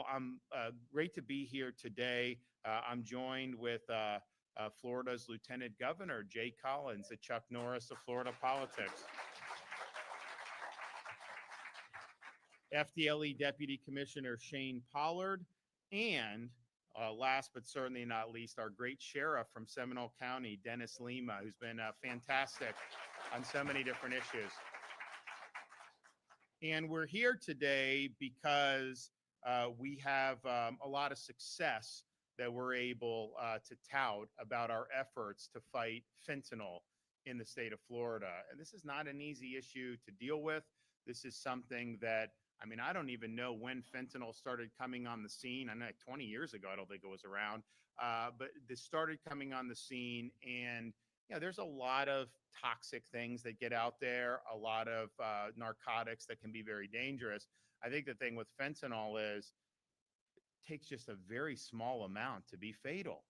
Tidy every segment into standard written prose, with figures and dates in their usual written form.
Well, I'm great to be here today. I'm joined with Florida's Lieutenant Governor, Jay Collins, the Chuck Norris of Florida politics. FDLE Deputy Commissioner Shane Pollard, and last but certainly not least, our great sheriff from Seminole County, Dennis Lima, who's been fantastic on so many different issues. And we're here today because we have a lot of success that we're able to tout about our efforts to fight fentanyl in the state of Florida. And this is not an easy issue to deal with. This is something that, I mean, I don't even know when fentanyl started coming on the scene. I know like 20 years ago, I don't think it was around, but this started coming on the scene. And there's a lot of toxic things that get out there, a lot of narcotics that can be very dangerous. I think the thing with fentanyl is it takes just a very small amount to be fatal.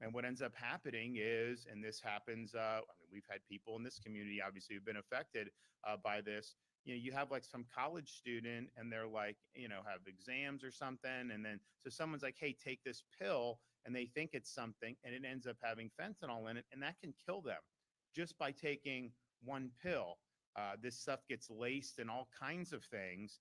And what ends up happening is, and this happens, I mean, we've had people in this community obviously who've been affected by this. You have like some college student and they're like, have exams or something. And then, so someone's like, hey, take this pill, and they think it's something, and it ends up having fentanyl in it. And that can kill them just by taking one pill. This stuff gets laced in all kinds of things.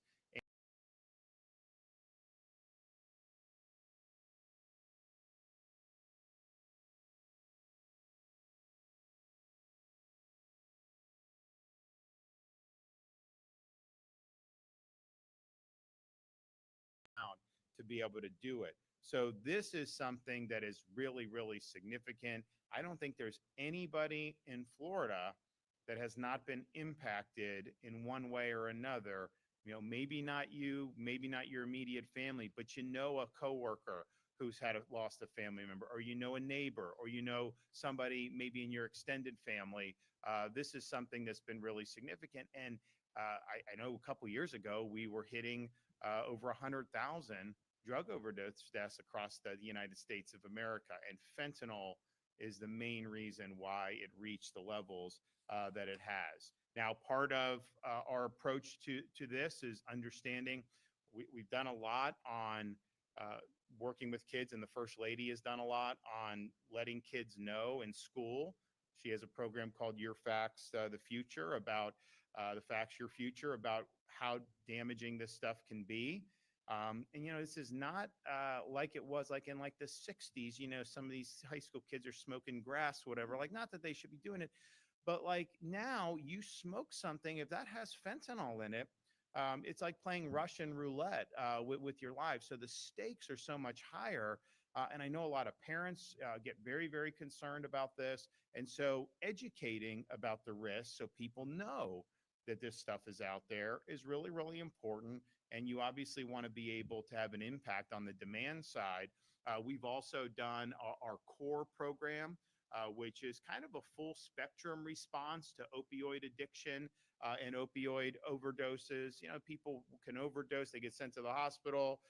To be able to do it. So this is something that is really, really significant. I don't think there's anybody in Florida that has not been impacted in one way or another. Maybe not you, maybe not your immediate family, but a coworker who's lost a family member, or a neighbor, or somebody maybe in your extended family. This is something that's been really significant. And I know a couple years ago we were hitting over 100,000 drug overdose deaths across the United States of America. And fentanyl is the main reason why it reached the levels that it has. Now, part of our approach to this is understanding we've done a lot on working with kids, and the First Lady has done a lot on letting kids know in school. She has a program called Your Facts, the Future, about the facts, your future, about how damaging this stuff can be. This is not like it was like in like the 60s. Some of these high school kids are smoking grass, whatever. Like, not that they should be doing it, but like now you smoke something, if that has fentanyl in it, it's like playing Russian roulette with your life. So the stakes are so much higher. And I know a lot of parents get very, very concerned about this. And so educating about the risks so people know that this stuff is out there is really, really important. And you obviously want to be able to have an impact on the demand side. We've also done our CORE program, which is kind of a full spectrum response to opioid addiction and opioid overdoses. People can overdose, they get sent to the hospital,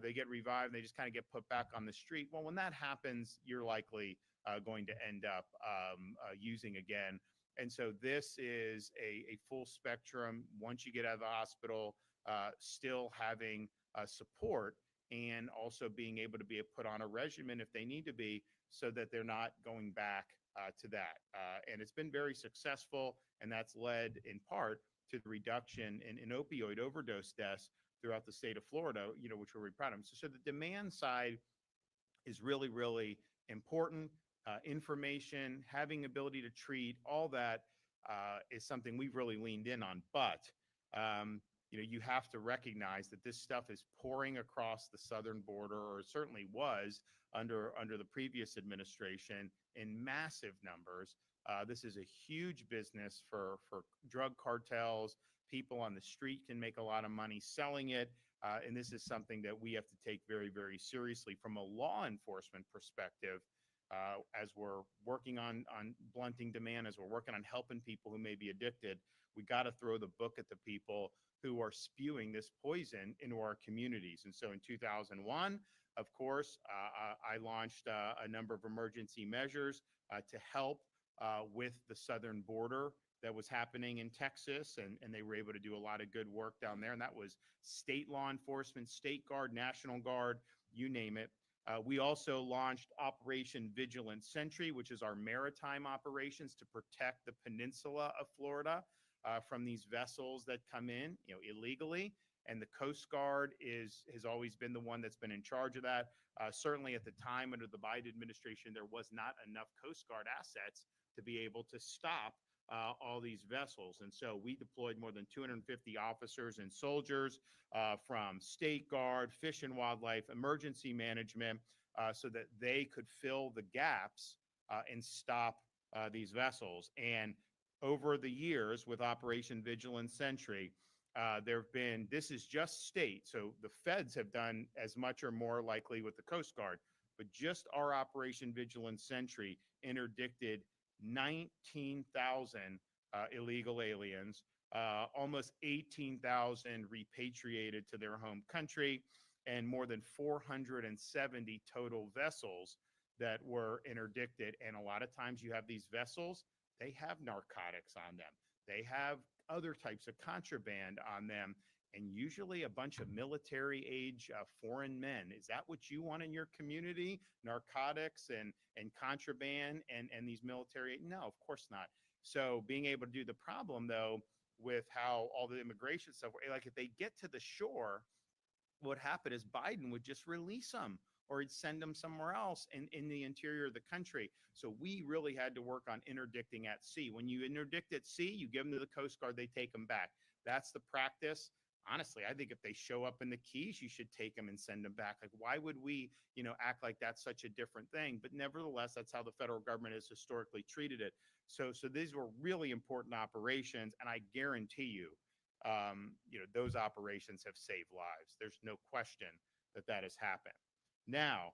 they get revived, they just kind of get put back on the street. Well, when that happens, you're likely going to end up using again. And so this is a full spectrum. Once you get out of the hospital, still having support, and also being able to be put on a regimen if they need to be, so that they're not going back to that. And it's been very successful, and that's led in part to the reduction in opioid overdose deaths throughout the state of Florida, which we're really proud of. So the demand side is really, really important. Information, having ability to treat, all that is something we've really leaned in on. But you have to recognize that this stuff is pouring across the southern border, or certainly was under the previous administration, in massive numbers. This is a huge business for drug cartels. People on the street can make a lot of money selling it. And this is something that we have to take very, very seriously from a law enforcement perspective. As we're working on blunting demand, as we're working on helping people who may be addicted, we got to throw the book at the people who are spewing this poison into our communities. And so in 2001, of course, I launched a number of emergency measures to help with the southern border that was happening in Texas, and they were able to do a lot of good work down there. And that was state law enforcement, state guard, National Guard, you name it. We also launched Operation Vigilant Sentry, which is our maritime operations to protect the peninsula of Florida from these vessels that come in, illegally. And the Coast Guard has always been the one that's been in charge of that. Certainly at the time under the Biden administration, there was not enough Coast Guard assets to be able to stop all these vessels. And so we deployed more than 250 officers and soldiers from State Guard, Fish and Wildlife, emergency management, so that they could fill the gaps and stop these vessels. And over the years with Operation Vigilant Sentry, this is just state, so the feds have done as much or more likely with the Coast Guard, but just our Operation Vigilant Sentry interdicted 19,000 illegal aliens, almost 18,000 repatriated to their home country, and more than 470 total vessels that were interdicted. And a lot of times you have these vessels, they have narcotics on them. They have other types of contraband on them, and usually a bunch of military age foreign men. Is that what you want in your community? Narcotics and contraband and these military? No, of course not. So being able to do the problem, though, with how all the immigration stuff, like if they get to the shore, what happened is Biden would just release them, or he'd send them somewhere else in the interior of the country. So we really had to work on interdicting at sea. When you interdict at sea, you give them to the Coast Guard, they take them back. That's the practice. Honestly, I think if they show up in the Keys, you should take them and send them back. Like, why would we, act like that's such a different thing? But nevertheless, that's how the federal government has historically treated it. So these were really important operations, and I guarantee you, those operations have saved lives. There's no question that has happened. Now,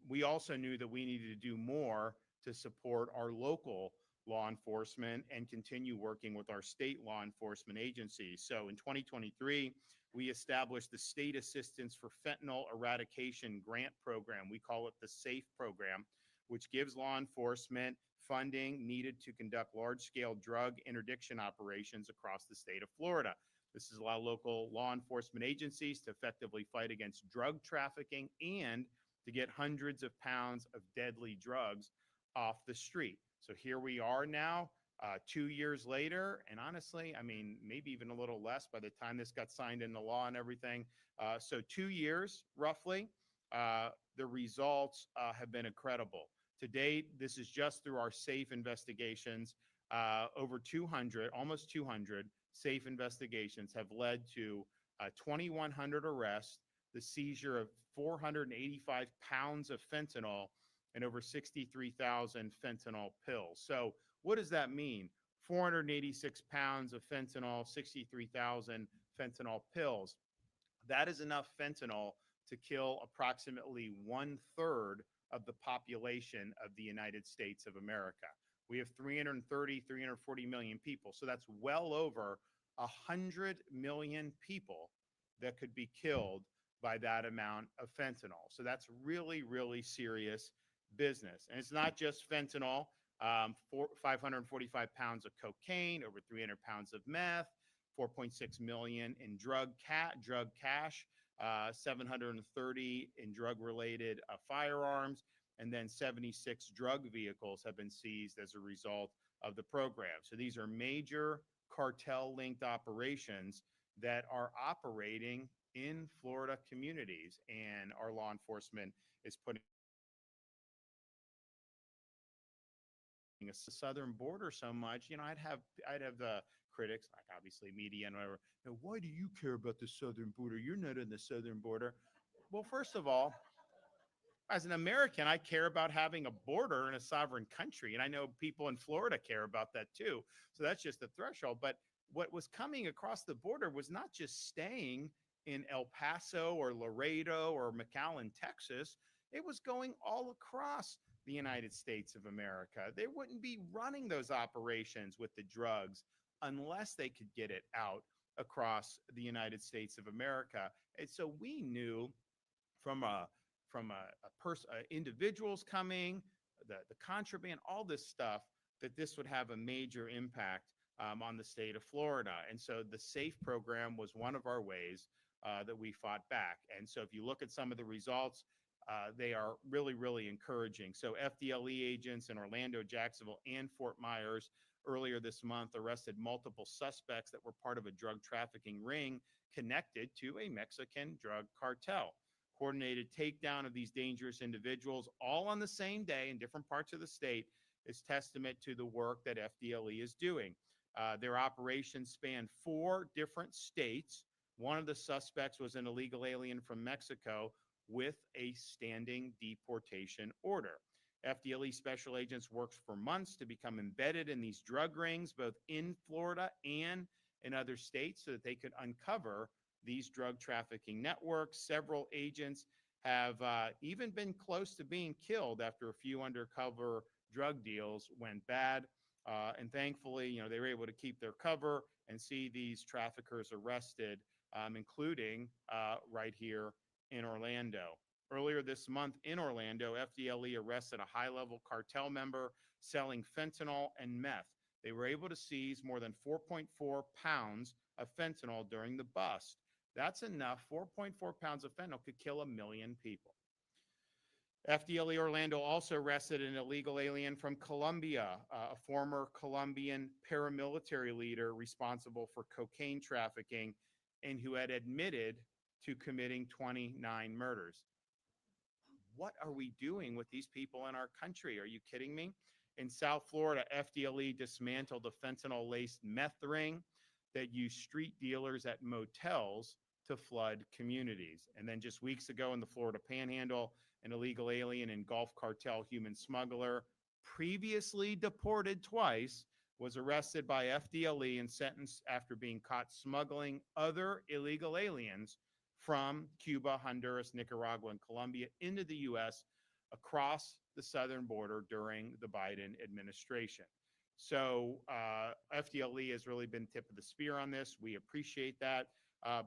we also knew that we needed to do more to support our local law enforcement and continue working with our state law enforcement agencies. So in 2023, we established the State Assistance for Fentanyl Eradication Grant Program. We call it the SAFE program, which gives law enforcement funding needed to conduct large-scale drug interdiction operations across the state of Florida. This has allowed local law enforcement agencies to effectively fight against drug trafficking and to get hundreds of pounds of deadly drugs off the street. So here we are now, 2 years later, and honestly, I mean, maybe even a little less by the time this got signed into law and everything. So 2 years, roughly. The results have been incredible. To date, this is just through our SAFE investigations. Over 200, almost 200 SAFE investigations have led to 2,100 arrests, the seizure of 485 pounds of fentanyl, and over 63,000 fentanyl pills. So what does that mean? 486 pounds of fentanyl, 63,000 fentanyl pills. That is enough fentanyl to kill approximately 1/3 of the population of the United States of America. We have 340 million people. So that's well over 100 million people that could be killed by that amount of fentanyl. So that's really, really serious business. And it's not just fentanyl, 545 pounds of cocaine, over 300 pounds of meth, 4.6 million in drug cash, 730 in drug-related firearms, and then 76 drug vehicles have been seized as a result of the program. So these are major cartel-linked operations that are operating in Florida communities, and our law enforcement is putting the southern border so much. I'd have the critics, like obviously media and whatever. Why do you care about the southern border? You're not in the southern border. Well, first of all, as an American, I care about having a border in a sovereign country, and I know people in Florida care about that too. So that's just the threshold. But what was coming across the border was not just staying in El Paso or Laredo or McAllen, Texas. It was going all across the United States of America. They wouldn't be running those operations with the drugs unless they could get it out across the United States of America. And so we knew from individuals coming, the contraband, all this stuff, that this would have a major impact on the state of Florida. And so the SAFE program was one of our ways that we fought back. And so if you look at some of the results, they are really, really encouraging. So FDLE agents in Orlando, Jacksonville, and Fort Myers earlier this month arrested multiple suspects that were part of a drug trafficking ring connected to a Mexican drug cartel. Coordinated takedown of these dangerous individuals all on the same day in different parts of the state is testament to the work that FDLE is doing. Their operations span 4 different states. One of the suspects was an illegal alien from Mexico with a standing deportation order. FDLE special agents worked for months to become embedded in these drug rings, both in Florida and in other states, so that they could uncover these drug trafficking networks. Several agents have even been close to being killed after a few undercover drug deals went bad. And thankfully, they were able to keep their cover and see these traffickers arrested, including right here in Orlando. Earlier this month in Orlando, FDLE arrested a high-level cartel member selling fentanyl and meth. They were able to seize more than 4.4 pounds of fentanyl during the bust. That's enough. 4.4 pounds of fentanyl could kill 1 million people. FDLE Orlando also arrested an illegal alien from Colombia, a former Colombian paramilitary leader responsible for cocaine trafficking and who had admitted to committing 29 murders. What are we doing with these people in our country? Are you kidding me? In South Florida, FDLE dismantled a fentanyl-laced meth ring that used street dealers at motels to flood communities. And then just weeks ago in the Florida Panhandle, an illegal alien and Gulf cartel human smuggler, previously deported twice, was arrested by FDLE and sentenced after being caught smuggling other illegal aliens from Cuba, Honduras, Nicaragua, and Colombia into the U.S. across the southern border during the Biden administration. So FDLE has really been tip of the spear on this. We appreciate that.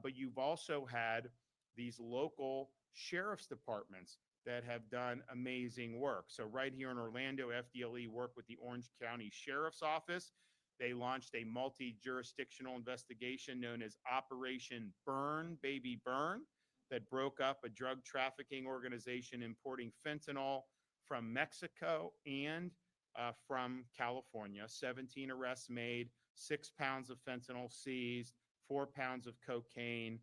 But you've also had these local sheriff's departments that have done amazing work. So right here in Orlando, FDLE worked with the Orange County Sheriff's Office. They launched a multi-jurisdictional investigation known as Operation Burn, Baby Burn, that broke up a drug trafficking organization importing fentanyl from Mexico and from California. 17 arrests made, 6 pounds of fentanyl seized, 4 pounds of cocaine,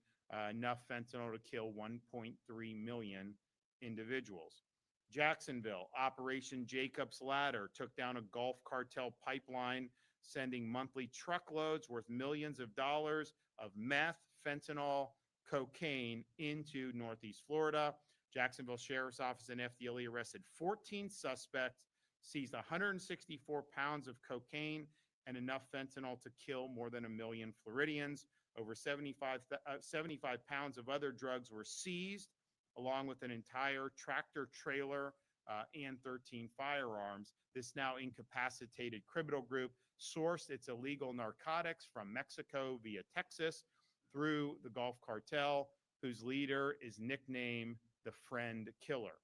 enough fentanyl to kill 1.3 million individuals. Jacksonville, Operation Jacob's Ladder took down a Gulf cartel pipeline, sending monthly truckloads worth millions of dollars of meth, fentanyl, cocaine into Northeast Florida. Jacksonville Sheriff's Office and FDLE arrested 14 suspects, seized 164 pounds of cocaine and enough fentanyl to kill more than 1 million Floridians. Over 75 pounds of other drugs were seized, along with an entire tractor trailer and 13 firearms. This now incapacitated criminal group sourced its illegal narcotics from Mexico via Texas through the Gulf Cartel, whose leader is nicknamed the Friend Killer.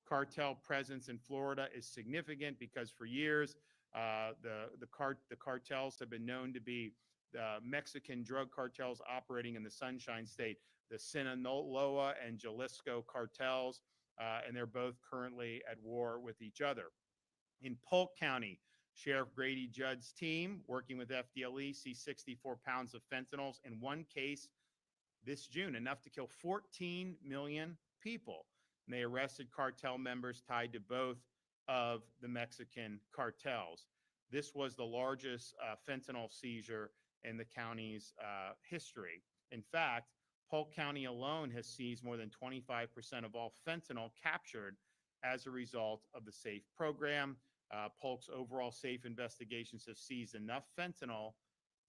Cartel presence in Florida is significant because for years, the cartels have been known to be Mexican drug cartels operating in the Sunshine State, the Sinaloa and Jalisco cartels, and they're both currently at war with each other. In Polk County, Sheriff Grady Judd's team, working with FDLE, seized 64 pounds of fentanyl in one case this June, enough to kill 14 million people. And they arrested cartel members tied to both of the Mexican cartels. This was the largest fentanyl seizure in the county's history. In fact, Polk County alone has seized more than 25% of all fentanyl captured as a result of the SAFE program. Polk's overall SAFE investigations have seized enough fentanyl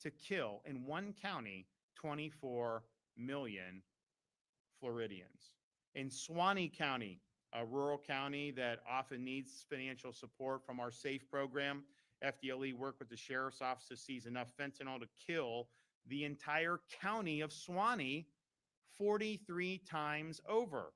to kill, in one county, 24 million Floridians. In Suwannee County, a rural county that often needs financial support from our SAFE program, FDLE worked with the Sheriff's Office to seize enough fentanyl to kill the entire county of Suwannee 43 times over.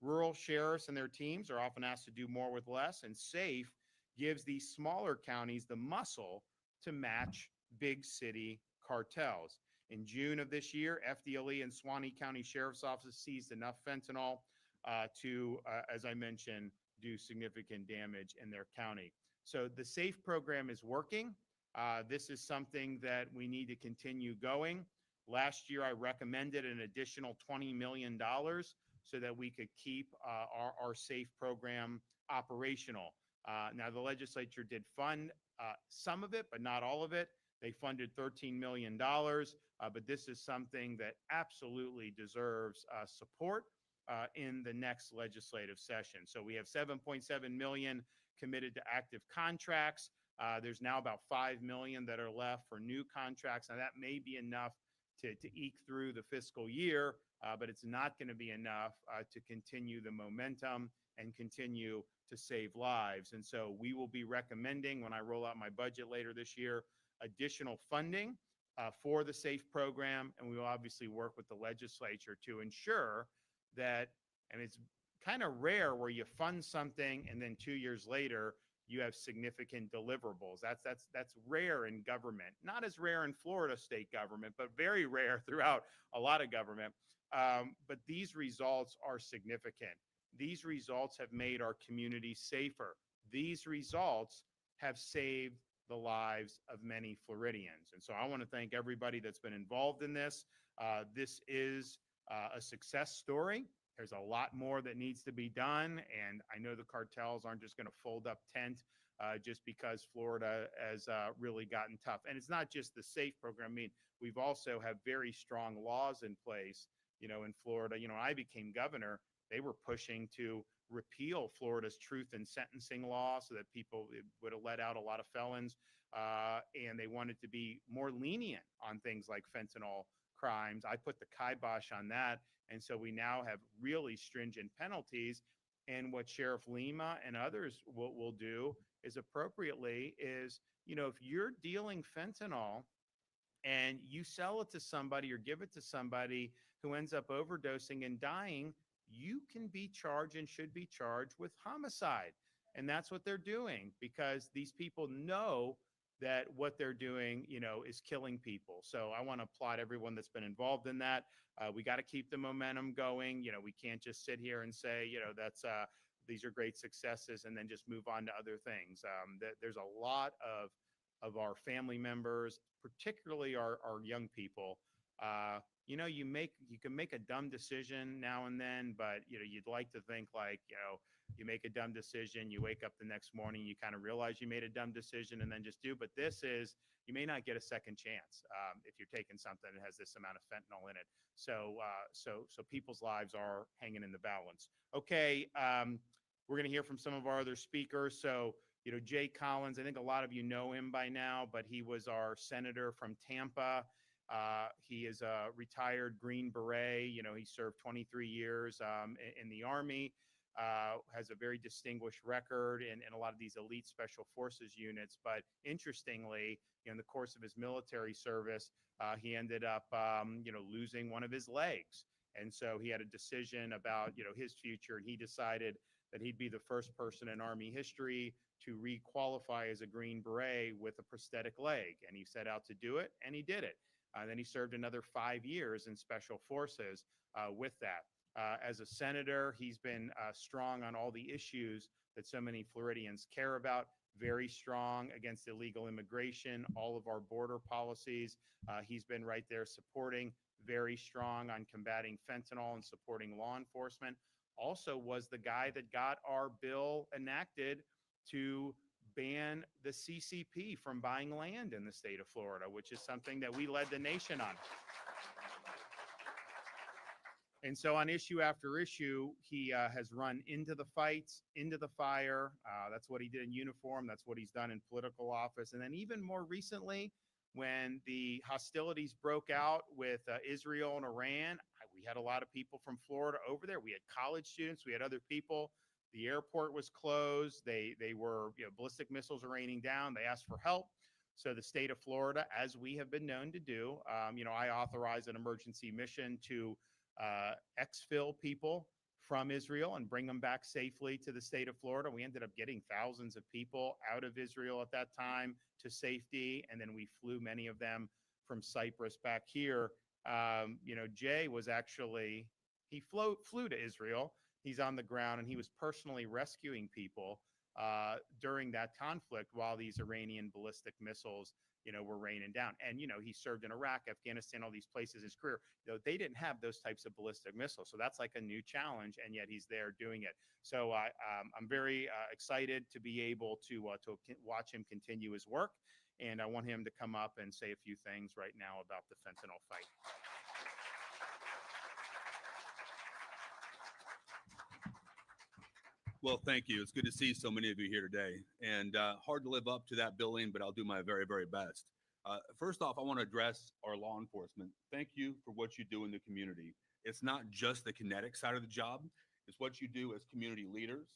Rural sheriffs and their teams are often asked to do more with less, and SAFE gives these smaller counties the muscle to match big city cartels. In June of this year, FDLE and Suwannee County Sheriff's Office seized enough fentanyl to, as I mentioned, do significant damage in their county. So the SAFE program is working. This is something that we need to continue going. Last year, I recommended an additional $20 million so that we could keep our SAFE program operational. Now, the legislature did fund some of it, but not all of it. They funded $13 million, but this is something that absolutely deserves support in the next legislative session. So we have 7.7 million committed to active contracts. There's now about 5 million that are left for new contracts. Now that may be enough to eke through the fiscal year, but it's not going to be enough to continue the momentum and continue to save lives. And so we will be recommending, when I roll out my budget later this year, additional funding for the SAFE program. And we will obviously work with the legislature to ensure that, and it's kind of rare where you fund something and then 2 years later you have significant deliverables. That's rare in government. Not as rare in Florida state government, but very rare throughout a lot of government. But these results are significant. These results have made our communities safer. These results have saved the lives of many Floridians. And so I want to thank everybody that's been involved in this. This is a success story. There's a lot more that needs to be done. And I know the cartels aren't just going to fold up tent just because Florida has really gotten tough. And it's not just the SAFE program. I mean, we've also have very strong laws in place, in Florida. When I became governor, they were pushing to repeal Florida's truth in sentencing law so that people would have let out a lot of felons. And they wanted to be more lenient on things like fentanyl crimes. I put the kibosh on that. And so we now have really stringent penalties. And what Sheriff Lima and others will do is appropriately is, if you're dealing fentanyl and you sell it to somebody or give it to somebody who ends up overdosing and dying, you can be charged and should be charged with homicide. And that's what they're doing, because these people know that what they're doing, is killing people. So I want to applaud everyone that's been involved in that. We got to keep the momentum going. We can't just sit here and say, these are great successes and then just move on to other things. There's a lot of our family members, particularly our young people. You can make a dumb decision now and then, but you'd like to think like, you make a dumb decision, you wake up the next morning, you kind of realize you made a dumb decision and then just do. But this is, you may not get a second chance if you're taking something that has this amount of fentanyl in it. So people's lives are hanging in the balance. Okay, we're going to hear from some of our other speakers. So, Jay Collins, I think a lot of you know him by now, but he was our senator from Tampa. He is a retired Green Beret. He served 23 years in the Army. Has a very distinguished record in a lot of these elite special forces units. But interestingly, in the course of his military service, he ended up, losing one of his legs. And so he had a decision about, his future. And he decided that he'd be the first person in Army history to re-qualify as a Green Beret with a prosthetic leg. And he set out to do it, and he did it. Then he served another 5 years in special forces with that. As a senator, he's been strong on all the issues that so many Floridians care about, very strong against illegal immigration, all of our border policies. He's been right there supporting, very strong on combating fentanyl and supporting law enforcement. Also was the guy that got our bill enacted to ban the CCP from buying land in the state of Florida, which is something that we led the nation on. And so on issue after issue, he has run into the fights, into the fire. That's what he did in uniform. That's what he's done in political office. And then even more recently, when the hostilities broke out with Israel and Iran, we had a lot of people from Florida over there. We had college students. We had other people. The airport was closed. They were, ballistic missiles were raining down. They asked for help. So the state of Florida, as we have been known to do, I authorized an emergency mission to exfil people from Israel and bring them back safely to the state of Florida. We ended up getting thousands of people out of Israel at that time to safety, and then we flew many of them from Cyprus back here. Jay was actually flew to Israel. He's on the ground, and he was personally rescuing people during that conflict while these Iranian ballistic missiles were raining down. And, he served in Iraq, Afghanistan, all these places in his career. They didn't have those types of ballistic missiles. So that's like a new challenge, and yet he's there doing it. So I'm very excited to be able to watch him continue his work. And I want him to come up and say a few things right now about the fentanyl fight. Well, thank you. It's good to see so many of you here today. And hard to live up to that billing, but I'll do my very, very best. First off, I want to address our law enforcement. Thank you for what you do in the community. It's not just the kinetic side of the job, it's what you do as community leaders,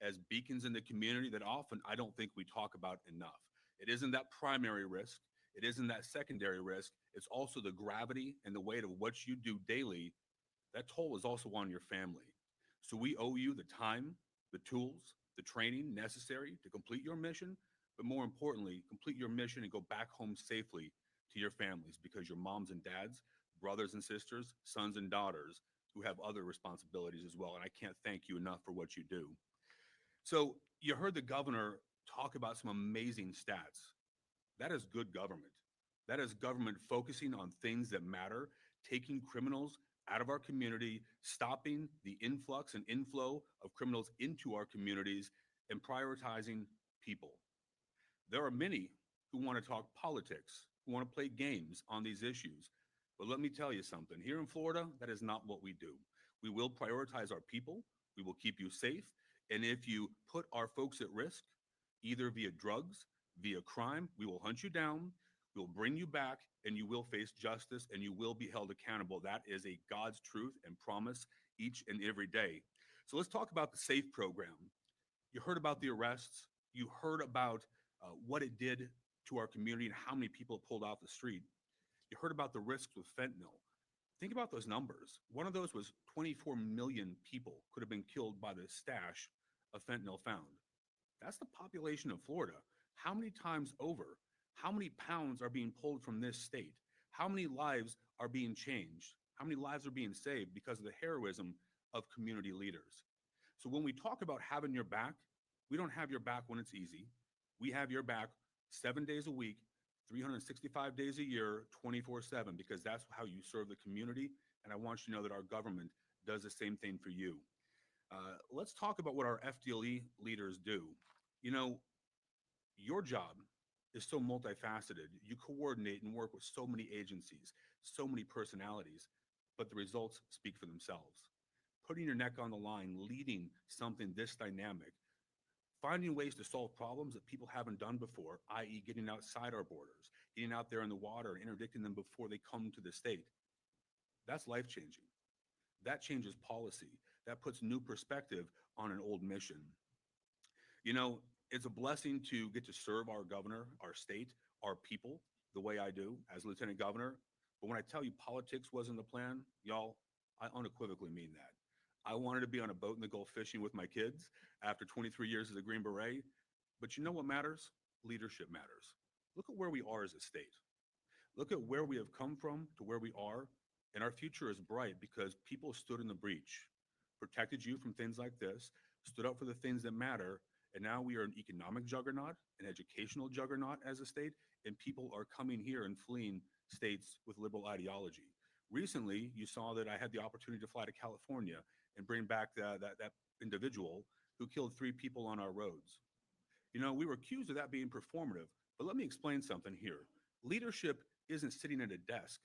as beacons in the community that often I don't think we talk about enough. It isn't that primary risk, it isn't that secondary risk, it's also the gravity and the weight of what you do daily. That toll is also on your family. So we owe you the time, the tools, the training necessary to complete your mission, but more importantly, complete your mission and go back home safely to your families, because your moms and dads, brothers and sisters, sons and daughters who have other responsibilities as well. And I can't thank you enough for what you do. So you heard the governor talk about some amazing stats. That is good government. That is government focusing on things that matter, taking criminals out of our community, stopping the influx and inflow of criminals into our communities, and prioritizing people. There are many who want to talk politics, who want to play games on these issues. But let me tell you something. Here in Florida, that is not what we do. We will prioritize our people. We will keep you safe. And if you put our folks at risk, either via drugs, via crime, we will hunt you down. We'll bring you back, and you will face justice, and you will be held accountable. That is a God's truth and promise each and every day. So let's talk about the SAFE program. You heard about the arrests. You heard about what it did to our community and how many people pulled off the street. You heard about the risks with fentanyl. Think about those numbers. One of those was 24 million people could have been killed by the stash of fentanyl found. That's the population of Florida. How many times over? How many pounds are being pulled from this state? How many lives are being changed? How many lives are being saved because of the heroism of community leaders? So when we talk about having your back, we don't have your back when it's easy. We have your back 7 days a week, 365 days a year, 24/7, because that's how you serve the community. And I want you to know that our government does the same thing for you. Let's talk about what our FDLE leaders do. Your job is so multifaceted. You coordinate and work with so many agencies, so many personalities, but the results speak for themselves. Putting your neck on the line, leading something this dynamic, finding ways to solve problems that people haven't done before, i.e. getting outside our borders, getting out there in the water and interdicting them before they come to the state. That's life-changing. That changes policy. That puts new perspective on an old mission. It's a blessing to get to serve our governor, our state, our people, the way I do as lieutenant governor. But when I tell you politics wasn't the plan, y'all, I unequivocally mean that. I wanted to be on a boat in the Gulf fishing with my kids after 23 years as a Green Beret. But you know what matters? Leadership matters. Look at where we are as a state. Look at where we have come from to where we are. And our future is bright because people stood in the breach, protected you from things like this, stood up for the things that matter. And now we are an economic juggernaut, an educational juggernaut as a state, and people are coming here and fleeing states with liberal ideology. Recently, you saw that I had the opportunity to fly to California and bring back that individual who killed 3 people on our roads. We were accused of that being performative, but let me explain something here. Leadership isn't sitting at a desk.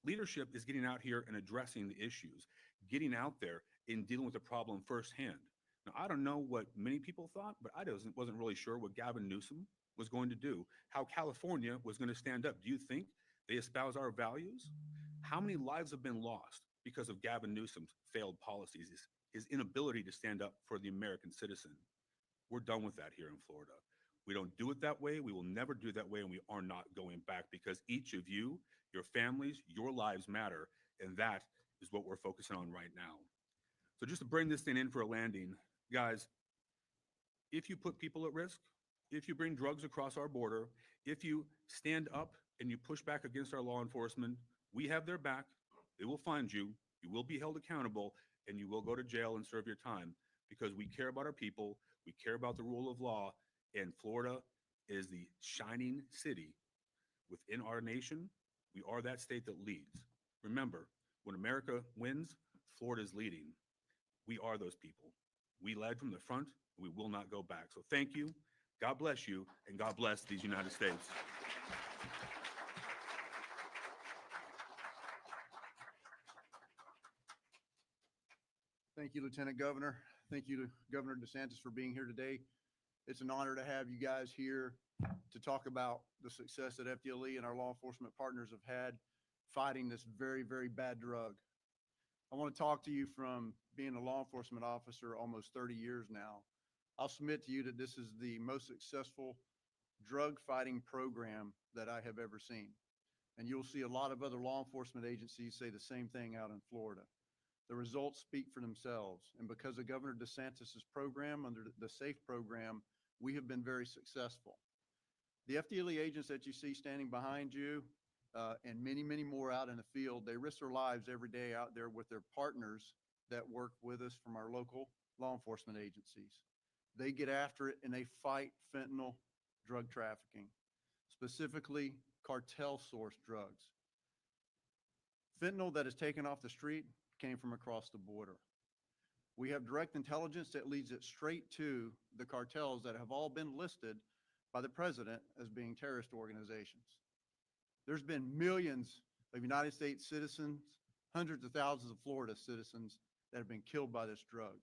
Leadership is getting out here and addressing the issues, getting out there and dealing with the problem firsthand. Now, I don't know what many people thought, but I wasn't really sure what Gavin Newsom was going to do, how California was going to stand up. Do you think they espouse our values? How many lives have been lost because of Gavin Newsom's failed policies, his inability to stand up for the American citizen? We're done with that here in Florida. We don't do it that way. We will never do that way, and we are not going back because each of you, your families, your lives matter, and that is what we're focusing on right now. So just to bring this thing in for a landing, guys, if you put people at risk, if you bring drugs across our border, if you stand up and you push back against our law enforcement, we have their back. They will find you. You will be held accountable, and you will go to jail and serve your time because we care about our people. We care about the rule of law, and Florida is the shining city within our nation. We are that state that leads. Remember, when America wins, Florida's leading. We are those people. We led from the front, and we will not go back. So thank you. God bless you, and God bless these United States. Thank you, Lieutenant Governor. Thank you to Governor DeSantis for being here today. It's an honor to have you guys here to talk about the success that FDLE and our law enforcement partners have had fighting this very, very bad drug. I want to talk to you from being a law enforcement officer almost 30 years now. I'll submit to you that this is the most successful drug fighting program that I have ever seen. And you'll see a lot of other law enforcement agencies say the same thing out in Florida. The results speak for themselves. And because of Governor DeSantis's program, under the SAFE program, we have been very successful. The FDLE agents that you see standing behind you and many, many more out in the field, they risk their lives every day out there with their partners that work with us from our local law enforcement agencies. They get after it and they fight fentanyl drug trafficking, specifically cartel sourced drugs. Fentanyl that is taken off the street came from across the border. We have direct intelligence that leads it straight to the cartels that have all been listed by the president as being terrorist organizations. There's been millions of United States citizens, hundreds of thousands of Florida citizens that have been killed by this drug.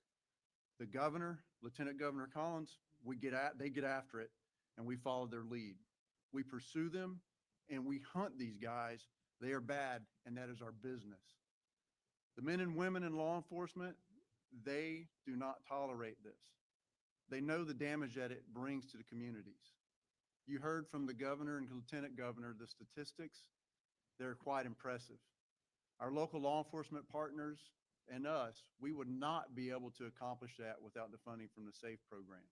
The governor, Lieutenant Governor Collins, they get after it and we follow their lead. We pursue them and we hunt these guys. They are bad and that is our business. The men and women in law enforcement, they do not tolerate this. They know the damage that it brings to the communities. You heard from the governor and lieutenant governor, the statistics, they're quite impressive. Our local law enforcement partners and us, we would not be able to accomplish that without the funding from the SAFE program.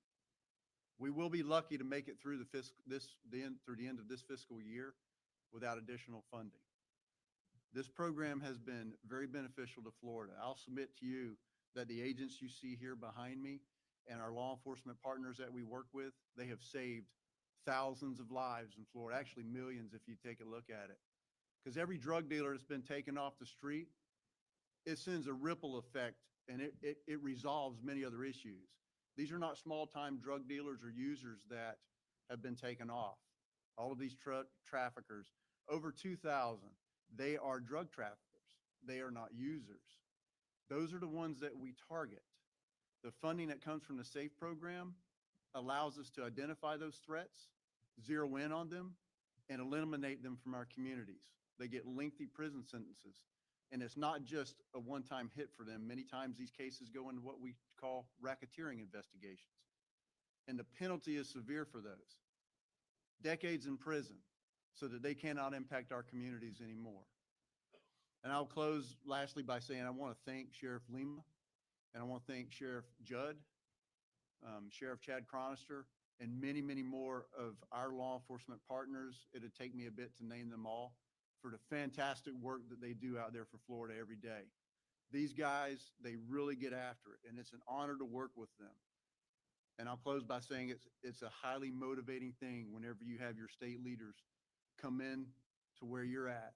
We will be lucky to make it through through the end of this fiscal year without additional funding. This program has been very beneficial to Florida. I'll submit to you that the agents you see here behind me and our law enforcement partners that we work with, they have saved thousands of lives in Florida, actually millions if you take a look at it. Because every drug dealer that's been taken off the street, it sends a ripple effect and it resolves many other issues. These are not small-time drug dealers or users that have been taken off. All of these traffickers, over 2,000, they are drug traffickers. They are not users. Those are the ones that we target. The funding that comes from the SAFE program allows us to identify those threats, zero in on them, and eliminate them from our communities. They get lengthy prison sentences. And it's not just a one-time hit for them. Many times these cases go into what we call racketeering investigations. And the penalty is severe for those. Decades in prison so that they cannot impact our communities anymore. And I'll close lastly by saying I want to thank Sheriff Lima and I want to thank Sheriff Judd, Sheriff Chad Chronister, and many, many more of our law enforcement partners. It'd take me a bit to name them all, for the fantastic work that they do out there for Florida every day. These guys, they really get after it, and it's an honor to work with them. And I'll close by saying it's a highly motivating thing whenever you have your state leaders come in to where you're at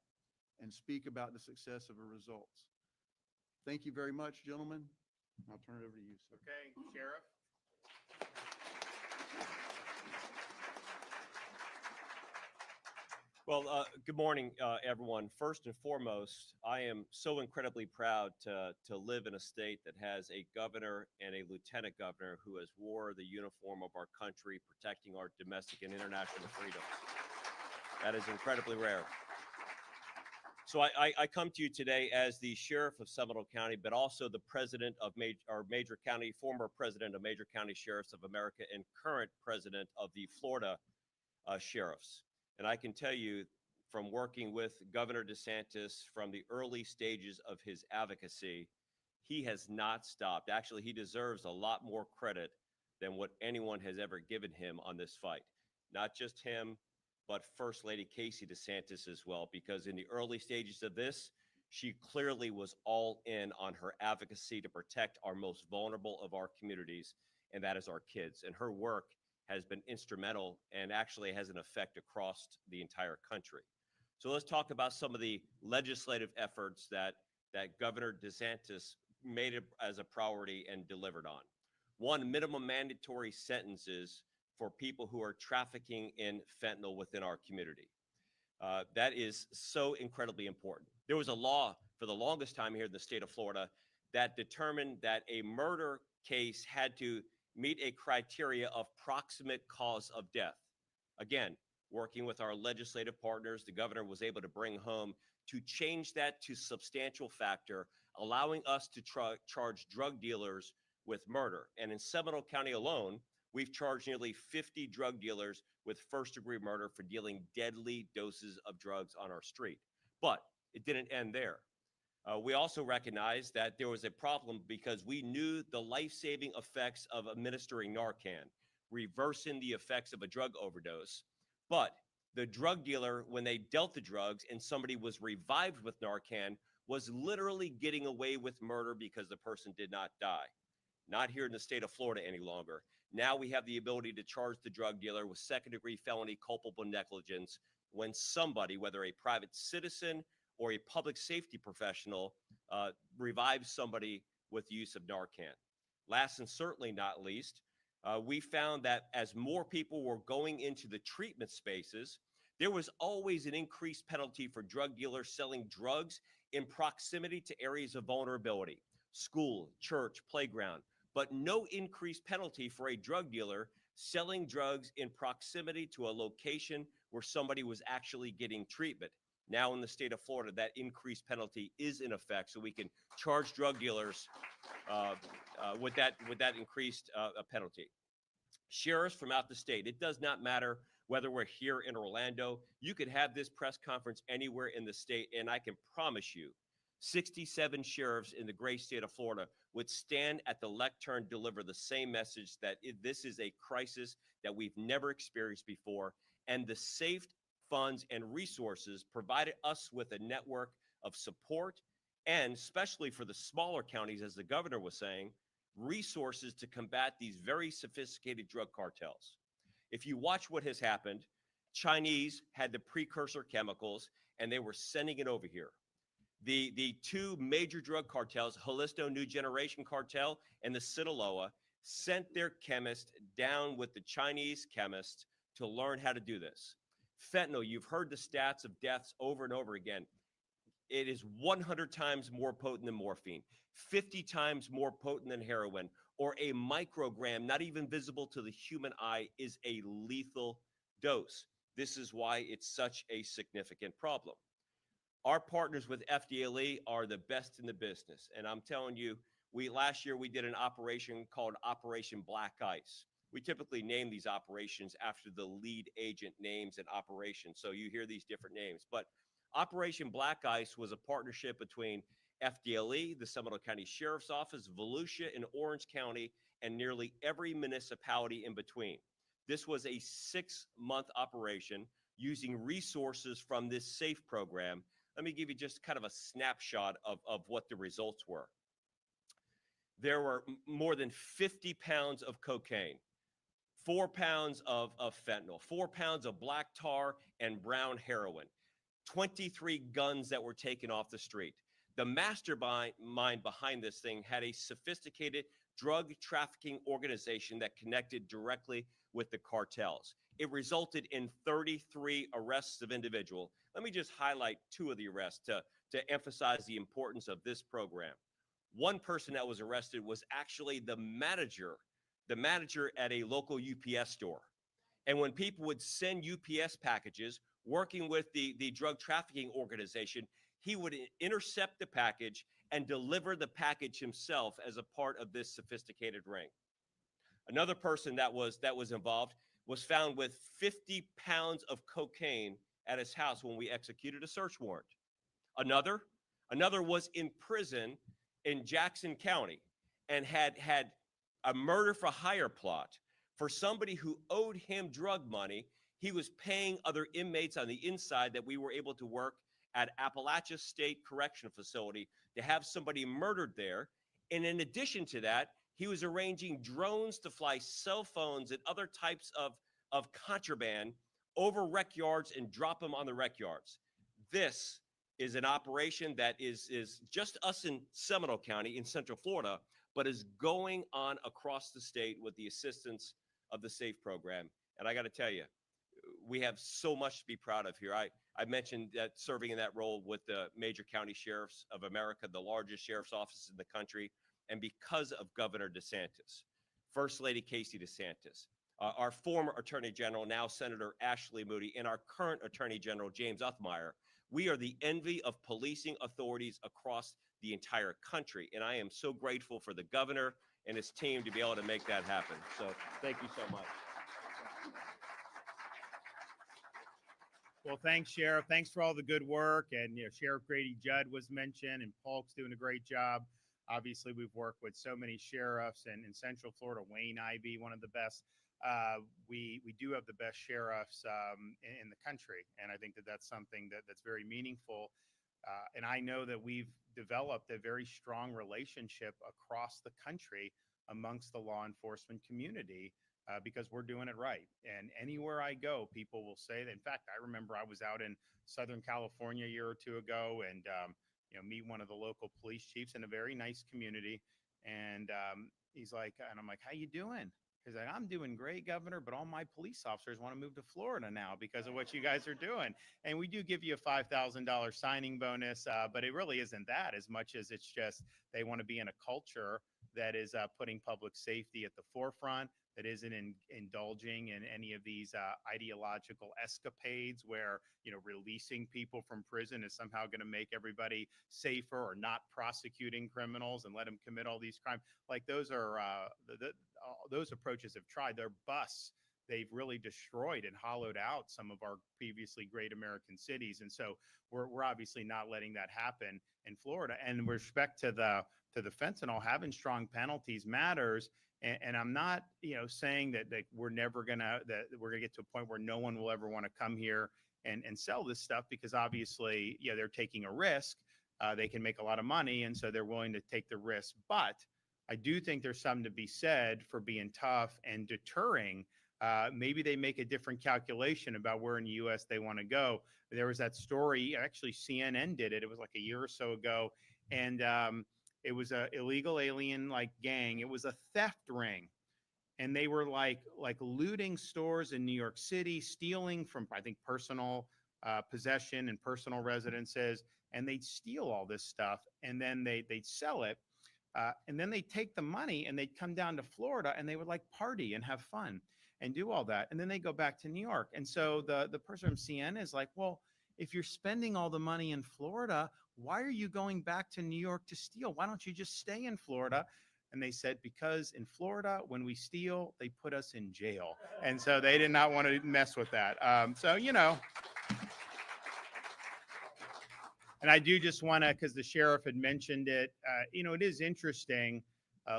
and speak about the success of the results. Thank you very much, gentlemen. I'll turn it over to you, sir. Okay, Sheriff. Well, good morning, everyone. First and foremost, I am so incredibly proud to live in a state that has a governor and a lieutenant governor who has wore the uniform of our country, protecting our domestic and international freedoms. That is incredibly rare. So I come to you today as the sheriff of Seminole County, but also the president of Major County, former president of Major County Sheriffs of America, and current president of the Florida Sheriffs. And I can tell you from working with Governor DeSantis from the early stages of his advocacy, he has not stopped. Actually, he deserves a lot more credit than what anyone has ever given him on this fight. Not just him, but First Lady Casey DeSantis as well, because in the early stages of this, she clearly was all in on her advocacy to protect our most vulnerable of our communities, and that is our kids. And her work has been instrumental and actually has an effect across the entire country. So let's talk about some of the legislative efforts that Governor DeSantis made it as a priority and delivered on. One, minimum mandatory sentences for people who are trafficking in fentanyl within our community. That is so incredibly important. There was a law for the longest time here in the state of Florida that determined that a murder case had to meet a criteria of proximate cause of death. Again, working with our legislative partners, the governor was able to bring home to change that to substantial factor, allowing us to charge drug dealers with murder. And in Seminole County alone, we've charged nearly 50 drug dealers with first-degree murder for dealing deadly doses of drugs on our street. But it didn't end there. We also recognized that there was a problem because we knew the life-saving effects of administering Narcan, reversing the effects of a drug overdose. But the drug dealer, when they dealt the drugs and somebody was revived with Narcan, was literally getting away with murder because the person did not die. Not here in the state of Florida any longer. Now we have the ability to charge the drug dealer with second-degree felony culpable negligence when somebody, whether a private citizen or a public safety professional, revives somebody with the use of Narcan. Last and certainly not least, we found that as more people were going into the treatment spaces, there was always an increased penalty for drug dealers selling drugs in proximity to areas of vulnerability, school, church, playground, but no increased penalty for a drug dealer selling drugs in proximity to a location where somebody was actually getting treatment. Now in the state of Florida, that increased penalty is in effect, so we can charge drug dealers with that increased penalty. Sheriffs from out the state, it does not matter whether we're here in Orlando. You could have this press conference anywhere in the state, and I can promise you 67 sheriffs in the great state of Florida would stand at the lectern, deliver the same message that this is a crisis that we've never experienced before, and the safe funds and resources provided us with a network of support, and especially for the smaller counties, as the governor was saying, resources to combat these very sophisticated drug cartels. If you watch what has happened, Chinese had the precursor chemicals and they were sending it over here. The two major drug cartels, Jalisco New Generation Cartel and the Sinaloa, sent their chemists down with the Chinese chemists to learn how to do this. Fentanyl, you've heard the stats of deaths over and over again. It is 100 times more potent than morphine, 50 times more potent than heroin, or a microgram, not even visible to the human eye, is a lethal dose. This is why it's such a significant problem. Our partners with FDLE are the best in the business. And I'm telling you, last year we did an operation called Operation Black Ice. We typically name these operations after the lead agent names and operations. So you hear these different names. But Operation Black Ice was a partnership between FDLE, the Seminole County Sheriff's Office, Volusia in Orange County, and nearly every municipality in between. This was a 6-month operation using resources from this SAFE program. Let me give you just kind of a snapshot of what the results were. There were more than 50 pounds of cocaine, 4 pounds of fentanyl, 4 pounds of black tar and brown heroin, 23 guns that were taken off the street. The mastermind behind this thing had a sophisticated drug trafficking organization that connected directly with the cartels. It resulted in 33 arrests of individuals. Let me just highlight 2 of the arrests to emphasize the importance of this program. One person that was arrested was actually the manager at a local UPS store. And when people would send UPS packages, working with the drug trafficking organization, he would intercept the package and deliver the package himself as a part of this sophisticated ring. Another person that was involved was found with 50 pounds of cocaine at his house when we executed a search warrant. Another was in prison in Jackson County and had a murder for hire plot for somebody who owed him drug money. He was paying other inmates on the inside that we were able to work at Appalachia State Correction Facility to have somebody murdered there. And in addition to that, he was arranging drones to fly cell phones and other types of contraband over rec yards and drop them on the rec yards. This is an operation that is just us in Seminole County in Central Florida, but is going on across the state with the assistance of the SAFE program. And I got to tell you, we have so much to be proud of here. I mentioned that serving in that role with the major county sheriffs of America, the largest sheriff's offices in the country, and because of Governor DeSantis, First Lady Casey DeSantis, our former Attorney General, now Senator Ashley Moody, and our current Attorney General, James Uthmeyer, we are the envy of policing authorities across the entire country. And I am so grateful for the governor and his team to be able to make that happen. So thank you so much. Well, thanks, Sheriff. Thanks for all the good work. And, Sheriff Grady Judd was mentioned, and Polk's doing a great job. Obviously, we've worked with so many sheriffs, and in Central Florida, Wayne Ivey, one of the best. We do have the best sheriffs in the country, and I think that's something that's very meaningful. And I know that we've developed a very strong relationship across the country amongst the law enforcement community. Because we're doing it right. And anywhere I go, people will say that. In fact, I remember I was out in Southern California a year or two ago and, meet one of the local police chiefs in a very nice community. And he's like, and I'm like, how you doing? He's like, I'm doing great, Governor, but all my police officers want to move to Florida now because of what you guys are doing. And we do give you a $5,000 signing bonus, but it really isn't that as much as it's just they want to be in a culture that is putting public safety at the forefront, that isn't indulging in any of these ideological escapades where, releasing people from prison is somehow going to make everybody safer, or not prosecuting criminals and let them commit all these crimes. Like those are those approaches have tried. They're busts. They've really destroyed and hollowed out some of our previously great American cities. And so we're obviously not letting that happen in Florida. And with respect to the fentanyl, having strong penalties matters. And I'm not, saying that we're gonna get to a point where no one will ever want to come here and sell this stuff, because obviously, they're taking a risk. They can make a lot of money, and so they're willing to take the risk. But I do think there's something to be said for being tough and deterring. Maybe they make a different calculation about where in the U.S. they want to go. There was that story, actually CNN did it. It was like a year or so ago. And it was a illegal alien gang. It was a theft ring. And they were like looting stores in New York City, stealing from, I think, personal possession and personal residences. And they'd steal all this stuff, and then they'd sell it. And then they'd take the money and they'd come down to Florida and they would party and have fun and do all that. And then they go back to New York. And so the person from CNN is like, well, if you're spending all the money in Florida, why are you going back to New York to steal? Why don't you just stay in Florida? And they said, because in Florida, when we steal, they put us in jail. And so they did not want to mess with that. And I do just want to, because the sheriff had mentioned it, it is interesting.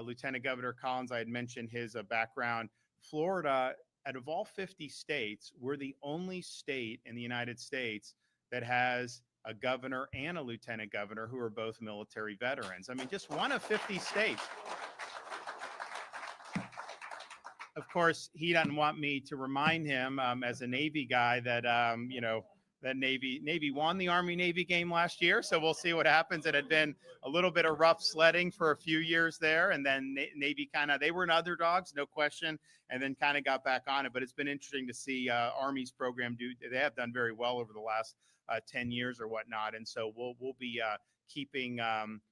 Lieutenant Governor Collins, I had mentioned his background. Florida, out of all 50 states, we're the only state in the United States that has a governor and a lieutenant governor who are both military veterans. I mean, just one of 50 states. Of course, he doesn't want me to remind him as a Navy guy that, that Navy won the Army-Navy game last year. So we'll see what happens. It had been a little bit of rough sledding for a few years there. And then Navy they were an underdogs, no question, and then kind of got back on it. But it's been interesting to see Army's program they have done very well over the last 10 years or whatnot. And so we'll be keeping,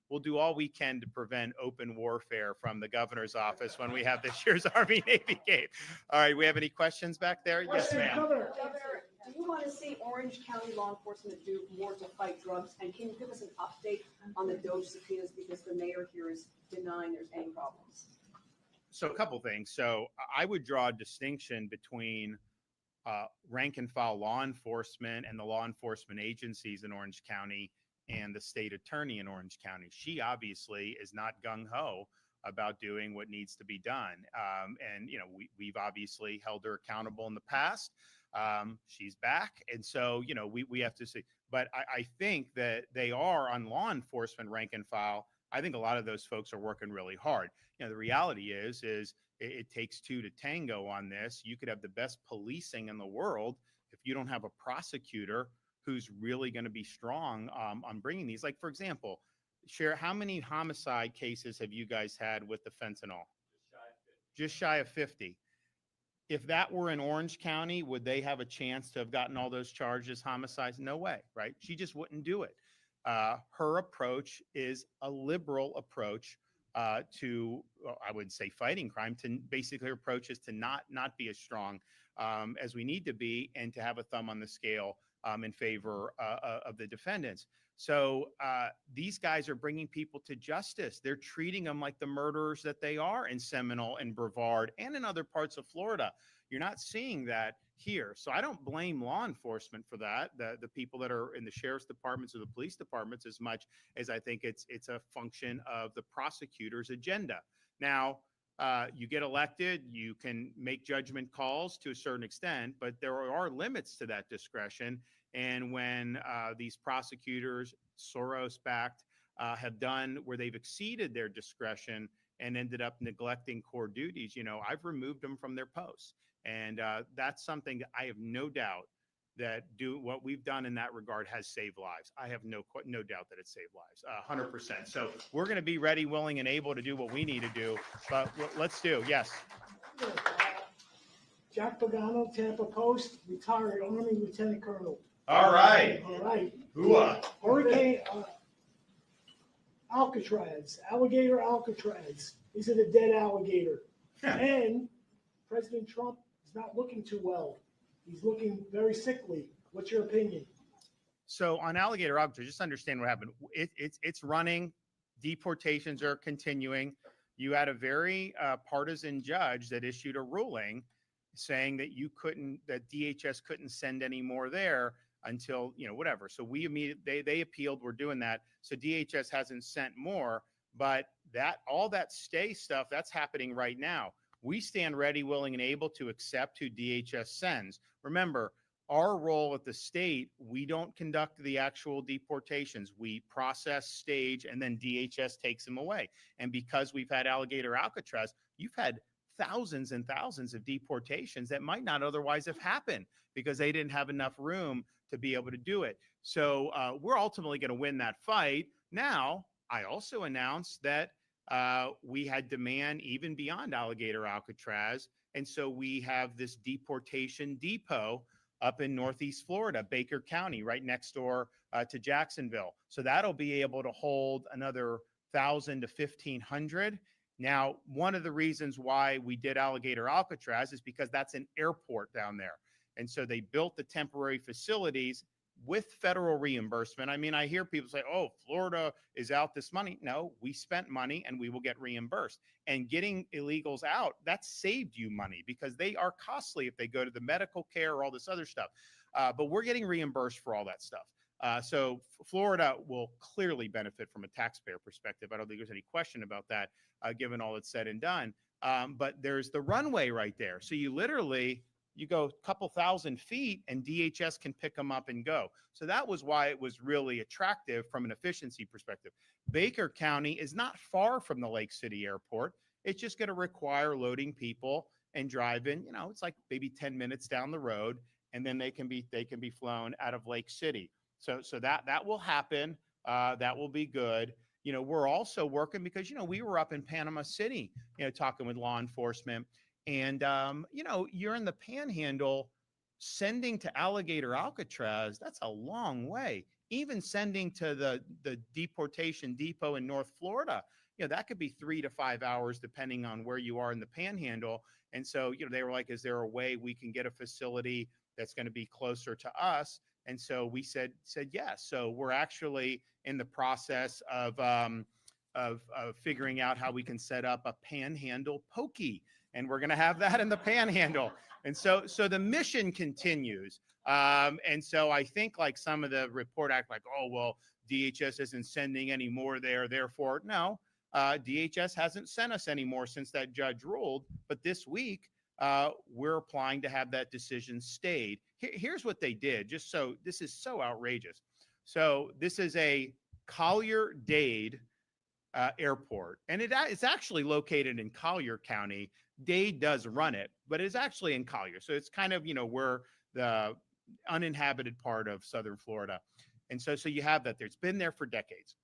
we'll do all we can to prevent open warfare from the governor's office when we have this year's Army-Navy game. All right, we have any questions back there? Yes, ma'am. Governor, do you want to see Orange County law enforcement do more to fight drugs? And can you give us an update on the DOJ subpoenas, because the mayor here is denying there's any problems? So a couple things. So I would draw a distinction between rank and file law enforcement and the law enforcement agencies in Orange County and the state attorney in Orange County. She obviously is not gung-ho about doing what needs to be done. And, you know, we've obviously held her accountable in the past. She's back. And so, you know, we have to see. But I think that they are on law enforcement rank and file. I think a lot of those folks are working really hard. You know, the reality is it takes two to tango on this. You could have the best policing in the world if you don't have a prosecutor who's really going to be strong on bringing these. Like, for example, Sheriff, how many homicide cases have you guys had with the fentanyl? Just shy of 50. If that were in Orange County, would they have a chance to have gotten all those charges, homicides? No way, right? She just wouldn't do it. Her approach is a liberal approach to, well, I would say, fighting crime. To basically, her approach is to not be as strong as we need to be, and to have a thumb on the scale in favor of the defendants. So these guys are bringing people to justice. They're treating them like the murderers that they are in Seminole and Brevard and in other parts of Florida. You're not seeing that here. So I don't blame law enforcement for that, the people that are in the sheriff's departments or the police departments, as much as I think it's a function of the prosecutor's agenda. Now, you get elected, you can make judgment calls to a certain extent, but there are limits to that discretion. And when these prosecutors, Soros-backed, have done where they've exceeded their discretion and ended up neglecting core duties, you know, I've removed them from their posts. And that's something that I have no doubt that what we've done in that regard has saved lives. I have no doubt that it saved lives, 100%. So we're going to be ready, willing, and able to do what we need to do. But let's do, yes. Jack Pagano, Tampa Post, retired Army Lieutenant Colonel. All right. All right. Hooah. Hurricane Alcatraz, alligator Alcatraz. Is it a dead alligator? And President Trump is not looking too well. He's looking very sickly. What's your opinion? So on alligator Alcatraz, just understand what happened. It's running. Deportations are continuing. You had a very partisan judge that issued a ruling saying that that DHS couldn't send any more there until, you know, whatever. So we immediately, they appealed. We're doing that. So DHS hasn't sent more, but all that stay stuff, that's happening right now. We stand ready, willing, and able to accept who DHS sends. Remember, our role at the state, we don't conduct the actual deportations. We process, stage, and then DHS takes them away. And because we've had alligator Alcatraz, you've had thousands and thousands of deportations that might not otherwise have happened because they didn't have enough room to be able to do it. So we're ultimately going to win that fight. Now, I also announced that we had demand even beyond alligator Alcatraz. And so we have this deportation depot up in Northeast Florida, Baker County, right next door to Jacksonville. So that'll be able to hold another 1,000 to 1,500. Now, one of the reasons why we did alligator Alcatraz is because that's an airport down there. And so they built the temporary facilities with federal reimbursement. I mean, I hear people say, oh, Florida is out this money. No, we spent money and we will get reimbursed. And getting illegals out, that saved you money because they are costly if they go to the medical care or all this other stuff. But we're getting reimbursed for all that stuff. So Florida will clearly benefit from a taxpayer perspective. I don't think there's any question about that, given all that's said and done. But there's the runway right there. So you go a couple thousand feet and DHS can pick them up and go. So that was why it was really attractive from an efficiency perspective. Baker County is not far from the Lake City Airport. It's just going to require loading people and driving, you know, it's like maybe 10 minutes down the road, and then they can be flown out of Lake City. So that will happen. That will be good. You know, we're also working because, you know, we were up in Panama City, you know, talking with law enforcement. And, you know, you're in the Panhandle, sending to alligator Alcatraz, that's a long way. Even sending to the deportation depot in North Florida, you know, that could be 3 to 5 hours depending on where you are in the Panhandle. And so, you know, they were like, is there a way we can get a facility that's going to be closer to us? And so we said yes. So we're actually in the process of figuring out how we can set up a Panhandle pokey. And we're going to have that in the Panhandle. And so the mission continues. And so I think like some of the report act like, oh, well, DHS isn't sending any more there. Therefore, no, DHS hasn't sent us any more since that judge ruled. But this week, we're applying to have that decision stayed. Here's what they did, just so this is so outrageous. So this is a Collier-Dade airport, and it's actually located in Collier County. Dade does run it, but it's actually in Collier. So it's kind of, where the uninhabited part of Southern Florida. And so you have that there. It's been there for decades.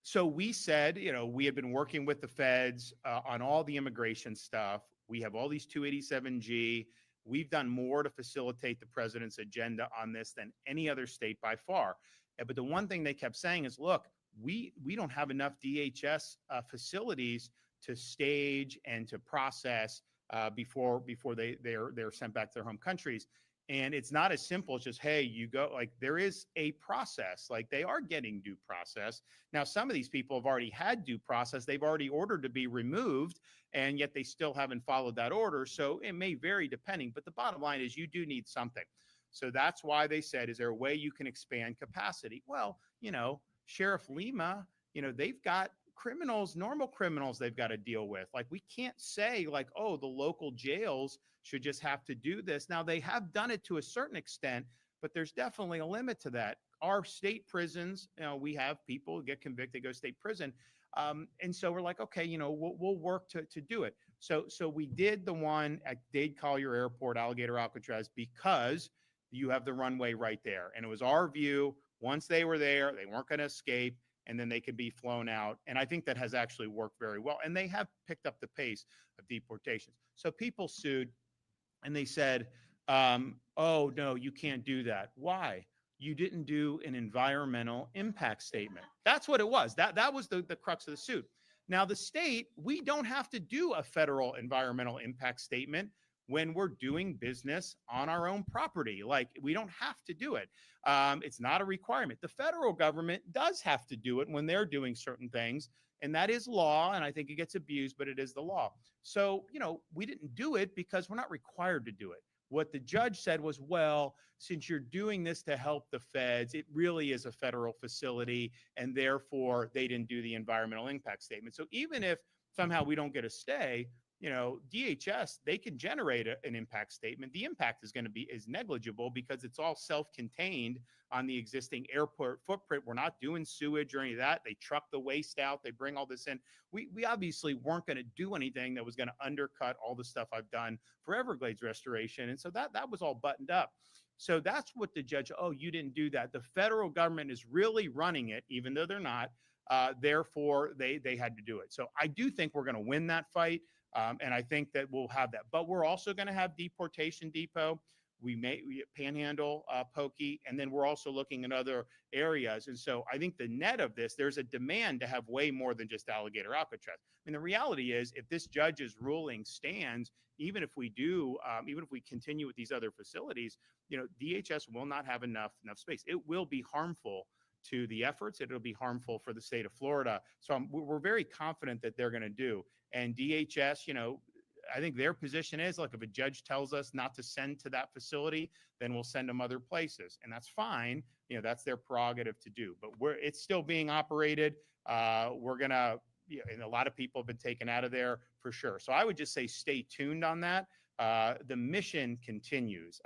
So we said, we had been working with the feds on all the immigration stuff. We have all these 287G. We've done more to facilitate the president's agenda on this than any other state by far. But the one thing they kept saying is, look, we don't have enough DHS facilities to stage and to process before they're sent back to their home countries. And it's not as simple as just, hey, you go, like there is a process, like they are getting due process. Now, some of these people have already had due process. They've already ordered to be removed, and yet they still haven't followed that order. So it may vary depending, but the bottom line is you do need something. So that's why they said, is there a way you can expand capacity? Well, Sheriff Lima, they've got criminals, normal criminals they've got to deal with. Like we can't say like, oh, the local jails should just have to do this. Now they have done it to a certain extent, but there's definitely a limit to that. Our state prisons, we have people get convicted, go to state prison. And so we're like, okay, we'll work to do it. So we did the one at Dade Collier Airport, Alligator Alcatraz, because you have the runway right there. And it was our view, once they were there, they weren't going to escape, and then they could be flown out. And I think that has actually worked very well. And they have picked up the pace of deportations. So people sued and they said, oh, no, you can't do that. Why? You didn't do an environmental impact statement. That's what it was. That was the crux of the suit. Now, the state, we don't have to do a federal environmental impact statement when we're doing business on our own property. Like we don't have to do it. It's not a requirement. The federal government does have to do it when they're doing certain things. And that is law. And I think it gets abused, but it is the law. So, we didn't do it because we're not required to do it. What the judge said was, well, since you're doing this to help the feds, it really is a federal facility, and therefore they didn't do the environmental impact statement. So even if somehow we don't get a stay, DHS, they can generate an impact statement. The impact is negligible because it's all self-contained on the existing airport footprint. We're not doing sewage or any of that. They truck the waste out. They bring all this in. We obviously weren't going to do anything that was going to undercut all the stuff I've done for Everglades restoration. And so that was all buttoned up. So that's what the judge, oh, you didn't do that. The federal government is really running it, even though they're not. Therefore, they had to do it. So I do think we're going to win that fight. And I think that we'll have that. But we're also going to have deportation depot. We Panhandle, Pokey, and then we're also looking at other areas. And so I think the net of this, there's a demand to have way more than just Alligator Alcatraz. I mean, the reality is if this judge's ruling stands, even if we continue with these other facilities, DHS will not have enough space. It will be harmful to the efforts. It'll be harmful for the state of Florida. So we're very confident that they're going to do. And DHS, I think their position is, look, if a judge tells us not to send to that facility, then we'll send them other places. And that's fine. That's their prerogative to do. But it's still being operated. We're going to, and a lot of people have been taken out of there for sure. So I would just say stay tuned on that. The mission continues.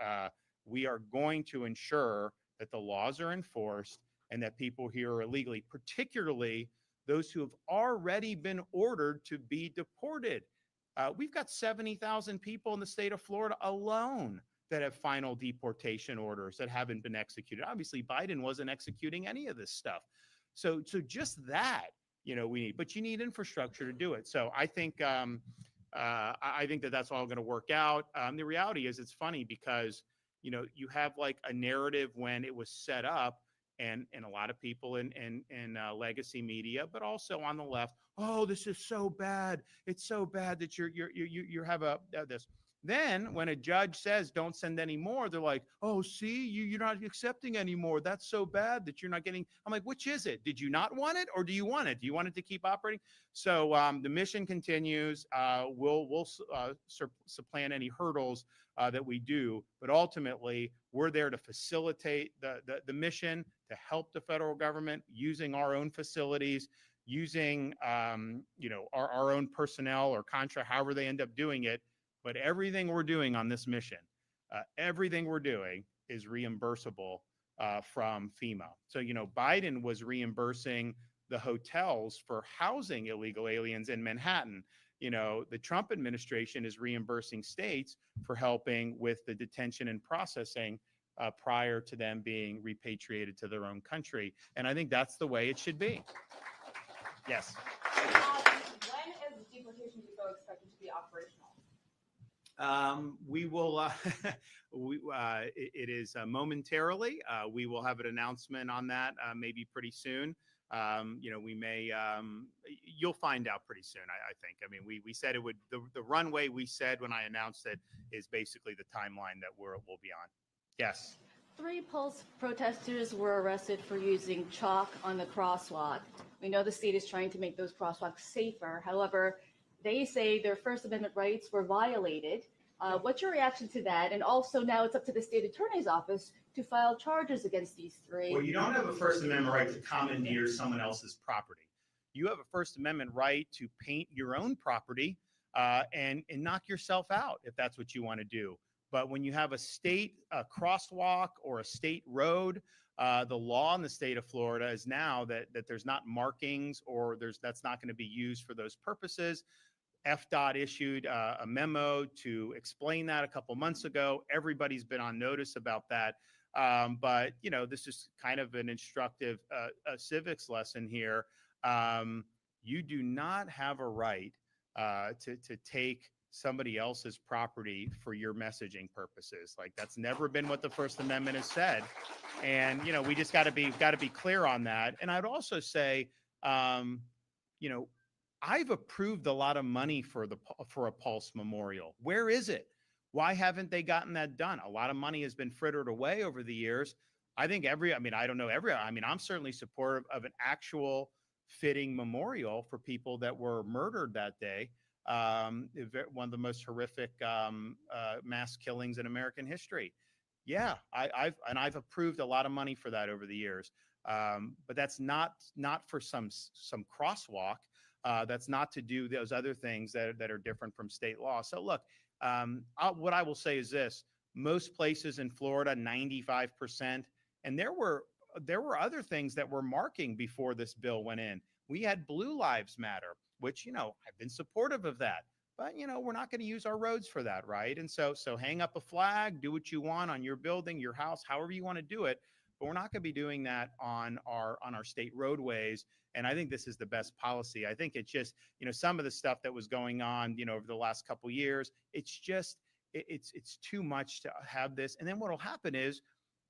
We are going to ensure that the laws are enforced and that people here are illegally, particularly those who have already been ordered to be deported. We've got 70,000 people in the state of Florida alone that have final deportation orders that haven't been executed. Obviously, Biden wasn't executing any of this stuff. So just that, we need, but you need infrastructure to do it. So I think that that's all going to work out. The reality is it's funny because, you have like a narrative when it was set up, and a lot of people in legacy media, but also on the left, oh, this is so bad. It's so bad that you have this. Then when a judge says don't send any more, they're like, oh, see, you're not accepting anymore. That's so bad that you're not getting. I'm like, which is it? Did you not want it or do you want it? Do you want it to keep operating? So the mission continues. We'll supplant any hurdles that we do, but ultimately we're there to facilitate the mission, to help the federal government using our own facilities, using our own personnel or contract, however they end up doing it. But everything we're doing on this mission, everything we're doing is reimbursable from FEMA. So, Biden was reimbursing the hotels for housing illegal aliens in Manhattan. The Trump administration is reimbursing states for helping with the detention and processing prior to them being repatriated to their own country. And I think that's the way it should be. Yes. When is deportation depot expected to be operational? We will, it is momentarily, we will have an announcement on that maybe pretty soon. We may, you'll find out pretty soon, I think. I mean, we said it would, the runway we said when I announced it is basically the timeline that we'll be on. Yes. 3 Pulse protesters were arrested for using chalk on the crosswalk. We know the state is trying to make those crosswalks safer. However, they say their First Amendment rights were violated. What's your reaction to that? And also now it's up to the state attorney's office to file charges against these 3. Well, you don't have a First Amendment right to commandeer someone else's property. You have a First Amendment right to paint your own property and knock yourself out if that's what you want to do. But when you have a state crosswalk or a state road, the law in the state of Florida is now that there's not markings or that's not going to be used for those purposes. FDOT issued a memo to explain that a couple months ago. Everybody's been on notice about that. But, this is kind of an instructive civics lesson here. You do not have a right to take somebody else's property for your messaging purposes. Like that's never been what the First Amendment has said. And, we just got to be clear on that. And I'd also say, I've approved a lot of money for a Pulse Memorial. Where is it? Why haven't they gotten that done? A lot of money has been frittered away over the years. I think I'm certainly supportive of an actual fitting memorial for people that were murdered that day. One of the most horrific mass killings in American history. Yeah, I've approved a lot of money for that over the years. But that's not for some crosswalk. That's not to do those other things that are different from state law. So look, what I will say is this: most places in Florida, 95%, and there were other things that were marking before this bill went in. We had Blue Lives Matter, which I've been supportive of that, but we're not going to use our roads for that, right? And so hang up a flag, do what you want on your building, your house, however you want to do it. But we're not going to be doing that on our state roadways. And I think this is the best policy. I think it's just, some of the stuff that was going on, over the last couple of years, it's just, it's too much to have this. And then what will happen is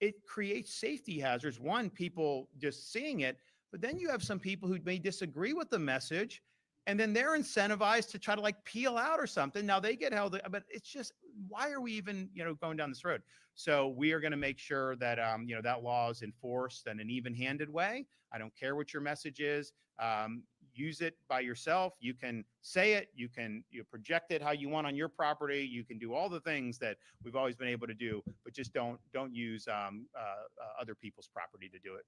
it creates safety hazards. One, people just seeing it, but then you have some people who may disagree with the message. And then they're incentivized to try to peel out or something. Now they get held, but it's just, why are we even, going down this road? So we are going to make sure that, that law is enforced in an even-handed way. I don't care what your message is. Use it by yourself. You can say it. You can project it how you want on your property. You can do all the things that we've always been able to do, but just don't use other people's property to do it.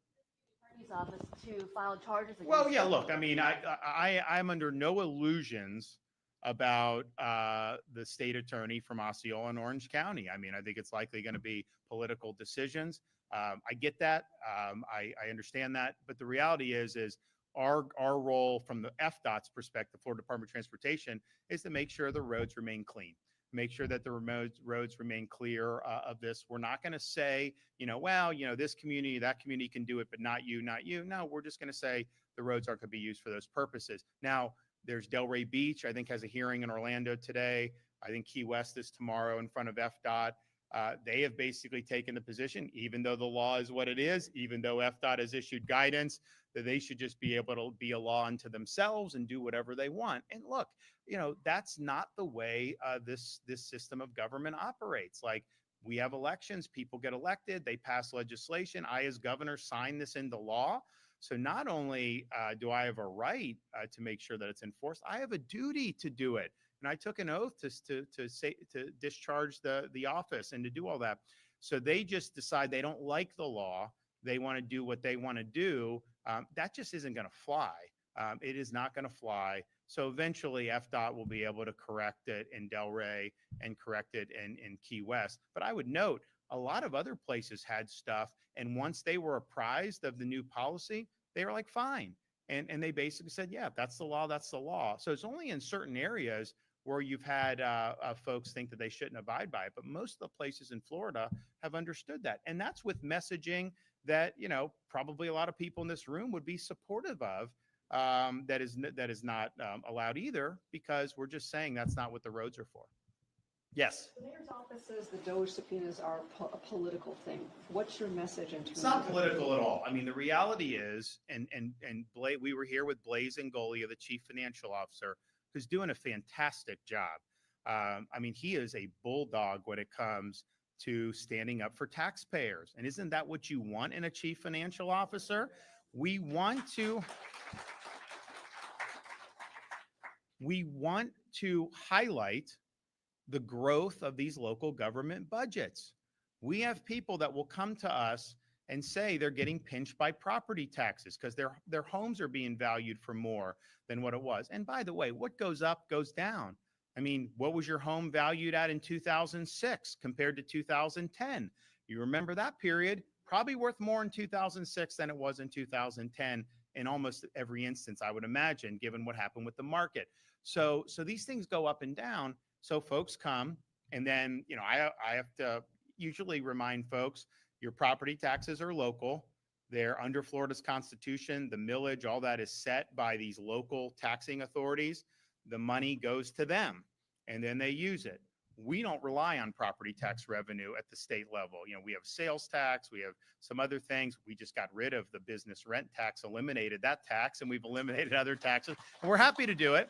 Office to file charges against Well, yeah, look, I'm under no illusions about the state attorney from Osceola and Orange County. I think it's likely going to be political decisions. I get that. I understand that. But the reality is our role from the FDOT's perspective, Florida Department of Transportation, is to make sure the roads remain clean. Make sure that the roads remain clear of this. We're not going to say, this community, that community can do it, but not you, not you. No, we're just going to say the roads aren't going to be used for those purposes. Now, there's Delray Beach, I think, has a hearing in Orlando today. I think Key West is tomorrow in front of FDOT. They have basically taken the position, even though the law is what it is, even though FDOT has issued guidance, that they should just be able to be a law unto themselves and do whatever they want. And look, that's not the way this system of government operates. Like, we have elections, people get elected, they pass legislation. I, as governor, sign this into law. So not only do I have a right to make sure that it's enforced, I have a duty to do it. And I took an oath to discharge the office and to do all that. So they just decide they don't like the law. They want to do what they want to do. That just isn't going to fly. It is not going to fly. So eventually FDOT will be able to correct it in Delray and correct it in Key West. But I would note, a lot of other places had stuff. And once they were apprised of the new policy, they were like, fine. And they basically said, yeah, that's the law, that's the law. So it's only in certain areas where you've had folks think that they shouldn't abide by it. But most of the places in Florida have understood that. And that's with messaging that, probably a lot of people in this room would be supportive of. That is not allowed either, because we're just saying that's not what the roads are for. Yes. The mayor's office says the DOJ subpoenas are a political thing. What's your message in terms It's not political at all. I mean, the reality is, and we were here with Blaise Angolia, the chief financial officer, who's doing a fantastic job. I mean, he is a bulldog when it comes to standing up for taxpayers. And isn't that what you want in a chief financial officer? We want to highlight the growth of these local government budgets. We have people that will come to us and say they're getting pinched by property taxes because their homes are being valued for more than what it was. And by the way, what goes up goes down. I mean, what was your home valued at in 2006 compared to 2010? You remember that period? Probably worth more in 2006 than it was in 2010 in almost every instance, I would imagine, given what happened with the market. So these things go up and down. So folks come, and then, I have to usually remind folks, your property taxes are local. They're under Florida's Constitution. The millage, all that is set by these local taxing authorities. The money goes to them, and then they use it. We don't rely on property tax revenue at the state level. We have sales tax, we have some other things. We just got rid of the business rent tax, eliminated that tax, and we've eliminated other taxes. And we're happy to do it.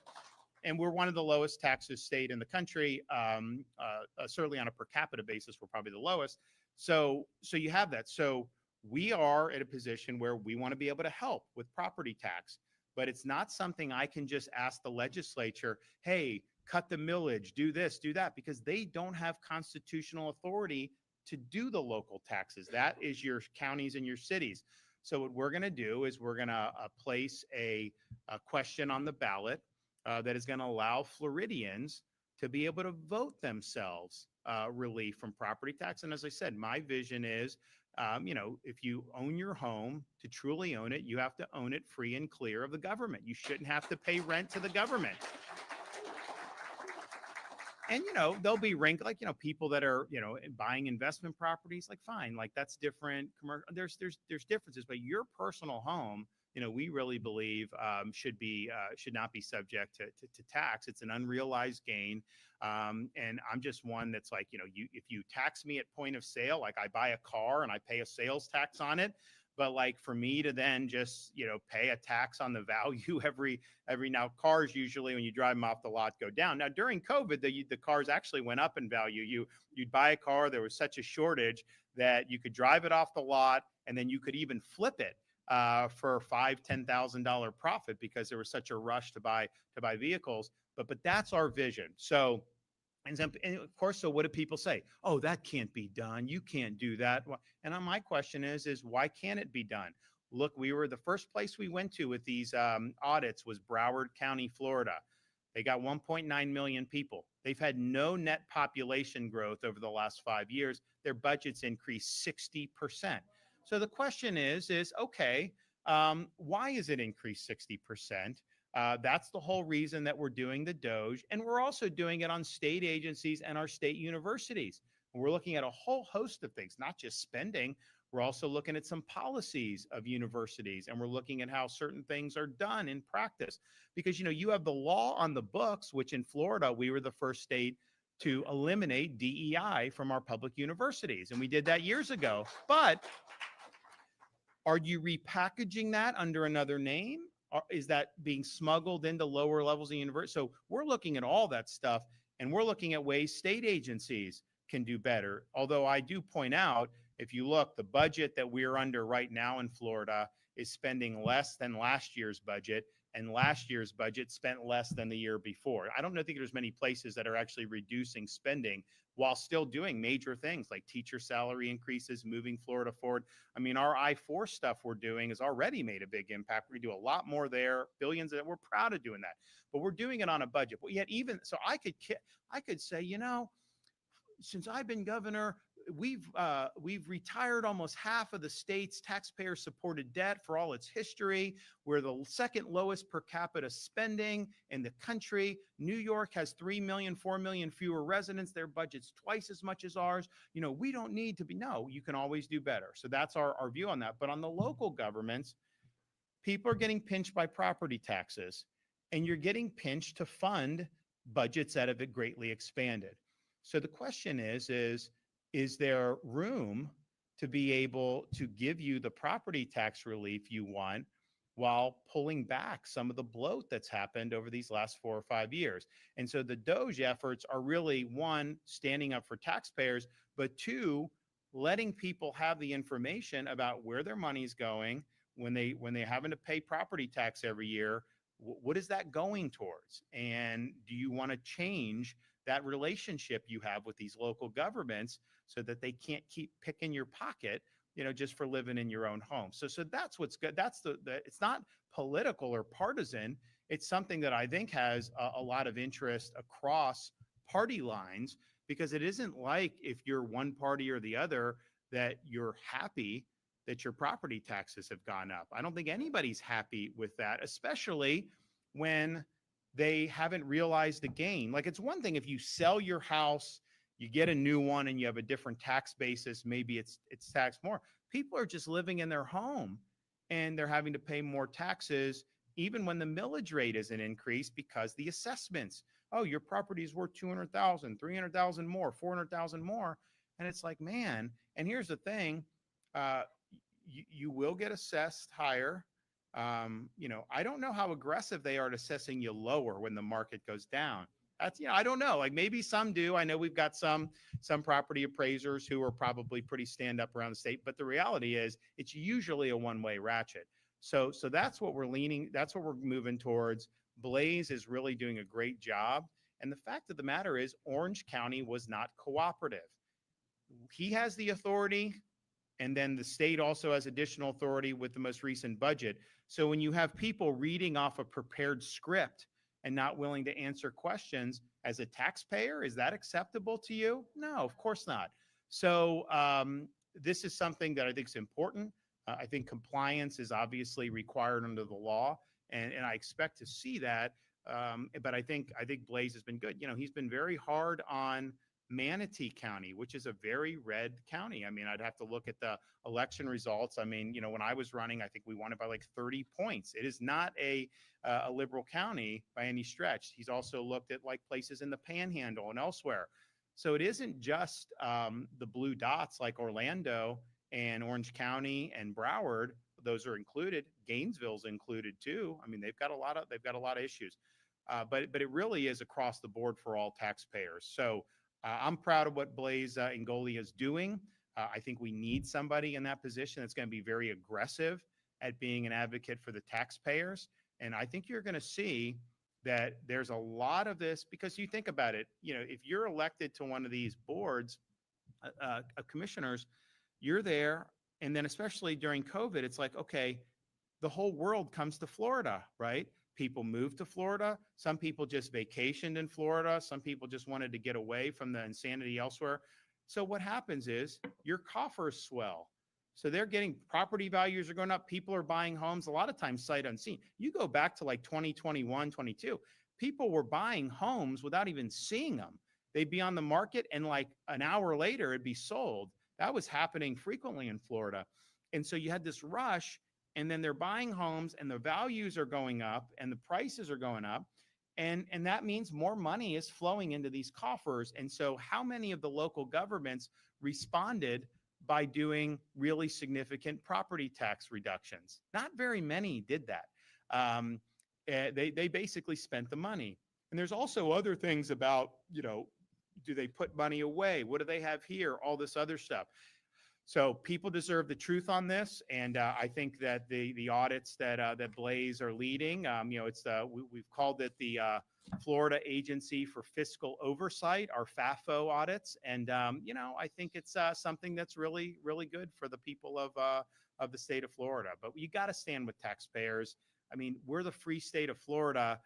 And we're one of the lowest taxes state in the country. Certainly on a per capita basis, we're probably the lowest. So you have that. So we are at a position where we want to be able to help with property tax, but it's not something I can just ask the legislature, hey, cut the millage, do this, do that, because they don't have constitutional authority to do the local taxes. That is your counties and your cities. So what we're going to do is we're going to place a question on the ballot that is going to allow Floridians to be able to vote themselves relief from property tax. And as I said, my vision is, if you own your home, to truly own it, you have to own it free and clear of the government. You shouldn't have to pay rent to the government. And, there'll be people that are, buying investment properties, like, fine, like that's different. There's differences, but your personal home, we really believe should not be subject to tax. It's an unrealized gain. And I'm just one that's like, if you tax me at point of sale, like I buy a car and I pay a sales tax on it, but like for me to then just, pay a tax on the value every now, cars usually when you drive them off the lot go down. Now during COVID, the cars actually went up in value. You'd buy a car, there was such a shortage that you could drive it off the lot and then you could even flip it for $5,000-$10,000 profit because there was such a rush to buy vehicles. But that's our vision. So, and of course, so what do people say? Oh, that can't be done. You can't do that. And my question is why can't it be done? Look, the first place we went to with these audits was Broward County, Florida. They got 1.9 million people. They've had no net population growth over the last 5 years. Their budgets increased 60%. So the question is okay, why is it increased 60%? That's the whole reason that we're doing the DOJ, and we're also doing it on state agencies and our state universities. We're looking at a whole host of things, not just spending. We're also looking at some policies of universities, and we're looking at how certain things are done in practice. Because, you have the law on the books, which in Florida, we were the first state to eliminate DEI from our public universities. And we did that years ago. But are you repackaging that under another name? Or is that being smuggled into lower levels of university? So we're looking at all that stuff, and we're looking at ways state agencies can do better. Although I do point out, if you look, the budget that we're under right now in Florida is spending less than last year's budget, and last year's budget spent less than the year before. I don't think there's many places that are actually reducing spending while still doing major things like teacher salary increases, moving Florida forward. I mean, our I-4 stuff we're doing has already made a big impact. We do a lot more there, billions, and we're proud of doing that. But we're doing it on a budget. But yet even, so I could say, you know, since I've been governor, we've retired almost half of the state's taxpayer-supported debt for all its history. We're the second lowest per capita spending in the country. New York has 3 million, 4 million fewer residents. Their budget's twice as much as ours. You know, we don't need to be, no, you can always do better. So that's our view on that. But on the local governments, people are getting pinched by property taxes, and you're getting pinched to fund budgets that have greatly expanded. So the question is there room to be able to give you the property tax relief you want while pulling back some of the bloat that's happened over these last 4 or 5 years? And so the DOGE efforts are really, one, standing up for taxpayers, but two, letting people have the information about where their money's going when they're having to pay property tax every year. What is that going towards? And do you want to change that relationship you have with these local governments so that they can't keep picking your pocket, you know, just for living in your own home? So that's what's good. That's it's not political or partisan. It's something that I think has a lot of interest across party lines, because it isn't like if you're one party or the other that you're happy that your property taxes have gone up. I don't think anybody's happy with that, especially when they haven't realized the gain. Like, it's one thing if you sell your house, you get a new one, and you have a different tax basis, maybe it's taxed more. People are just living in their home and they're having to pay more taxes even when the millage rate isn't increased, because the assessments, oh, your property is worth 200,000, 300,000 more, 400,000 more. And it's like, man, and here's the thing, you will get assessed higher. You know, I don't know how aggressive they are at assessing you lower when the market goes down. That's, you know, I don't know, like maybe some do. I know we've got some property appraisers who are probably pretty stand up around the state, but the reality is it's usually a one-way ratchet. So that's what that's what we're moving towards. Blaze is really doing a great job. And the fact of the matter is Orange County was not cooperative. He has the authority, and then the state also has additional authority with the most recent budget. So when you have people reading off a prepared script and not willing to answer questions, as a taxpayer, is that acceptable to you? No, of course not. So this is something that I think is important. I think compliance is obviously required under the law, and I expect to see that. But I think Blaze has been good. You know, he's been very hard on Manatee County, which is a very red county. I mean, I'd have to look at the election results. I mean, you know, when I was running, I think we won it by like 30 points. It is not a liberal county by any stretch. He's also looked at like places in the Panhandle and elsewhere. So it isn't just the blue dots like Orlando and Orange County and Broward. Those are included. Gainesville's included too. I mean, they've got a lot of issues, but it really is across the board for all taxpayers. So I'm proud of what Blaze Ingoli is doing. I think we need somebody in that position that's going to be very aggressive at being an advocate for the taxpayers. And I think you're going to see that there's a lot of this, because you think about it, you know, if you're elected to one of these boards, commissioners, you're there. And then especially during COVID, it's like, okay, the whole world comes to Florida, right? People moved to Florida. Some people just vacationed in Florida. Some people just wanted to get away from the insanity elsewhere. So what happens is your coffers swell. So they're getting, property values are going up. People are buying homes, a lot of times sight unseen. You go back to like 2021, 22, people were buying homes without even seeing them. They'd be on the market and like an hour later it'd be sold. That was happening frequently in Florida. And so you had this rush, and then they're buying homes and the values are going up and the prices are going up. And that means more money is flowing into these coffers. And so how many of the local governments responded by doing really significant property tax reductions? Not very many did that. They basically spent the money. And there's also other things about, do they put money away? What do they have here? All this other stuff. So people deserve the truth on this, and I think that the audits that Blaze are leading, we've called it the Florida Agency for Fiscal Oversight, our FAFO audits, and I think it's something that's really good for the people of the state of Florida. But you got to stand with taxpayers. I mean, we're the free state of Florida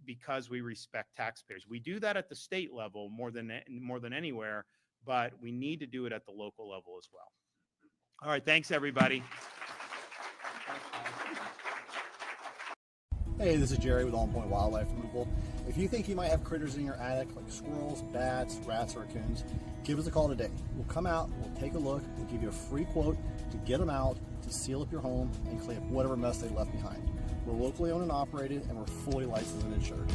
because we respect taxpayers. We do that at the state level more than anywhere, but we need to do it at the local level as well. All right, thanks everybody. Hey, this is Jerry with On Point Wildlife Removal. If you think you might have critters in your attic like squirrels, bats, rats, or raccoons, give us a call today. We'll come out, we'll take a look, we'll give you a free quote to get them out, to seal up your home, and clean up whatever mess they left behind. We're locally owned and operated, and we're fully licensed and insured.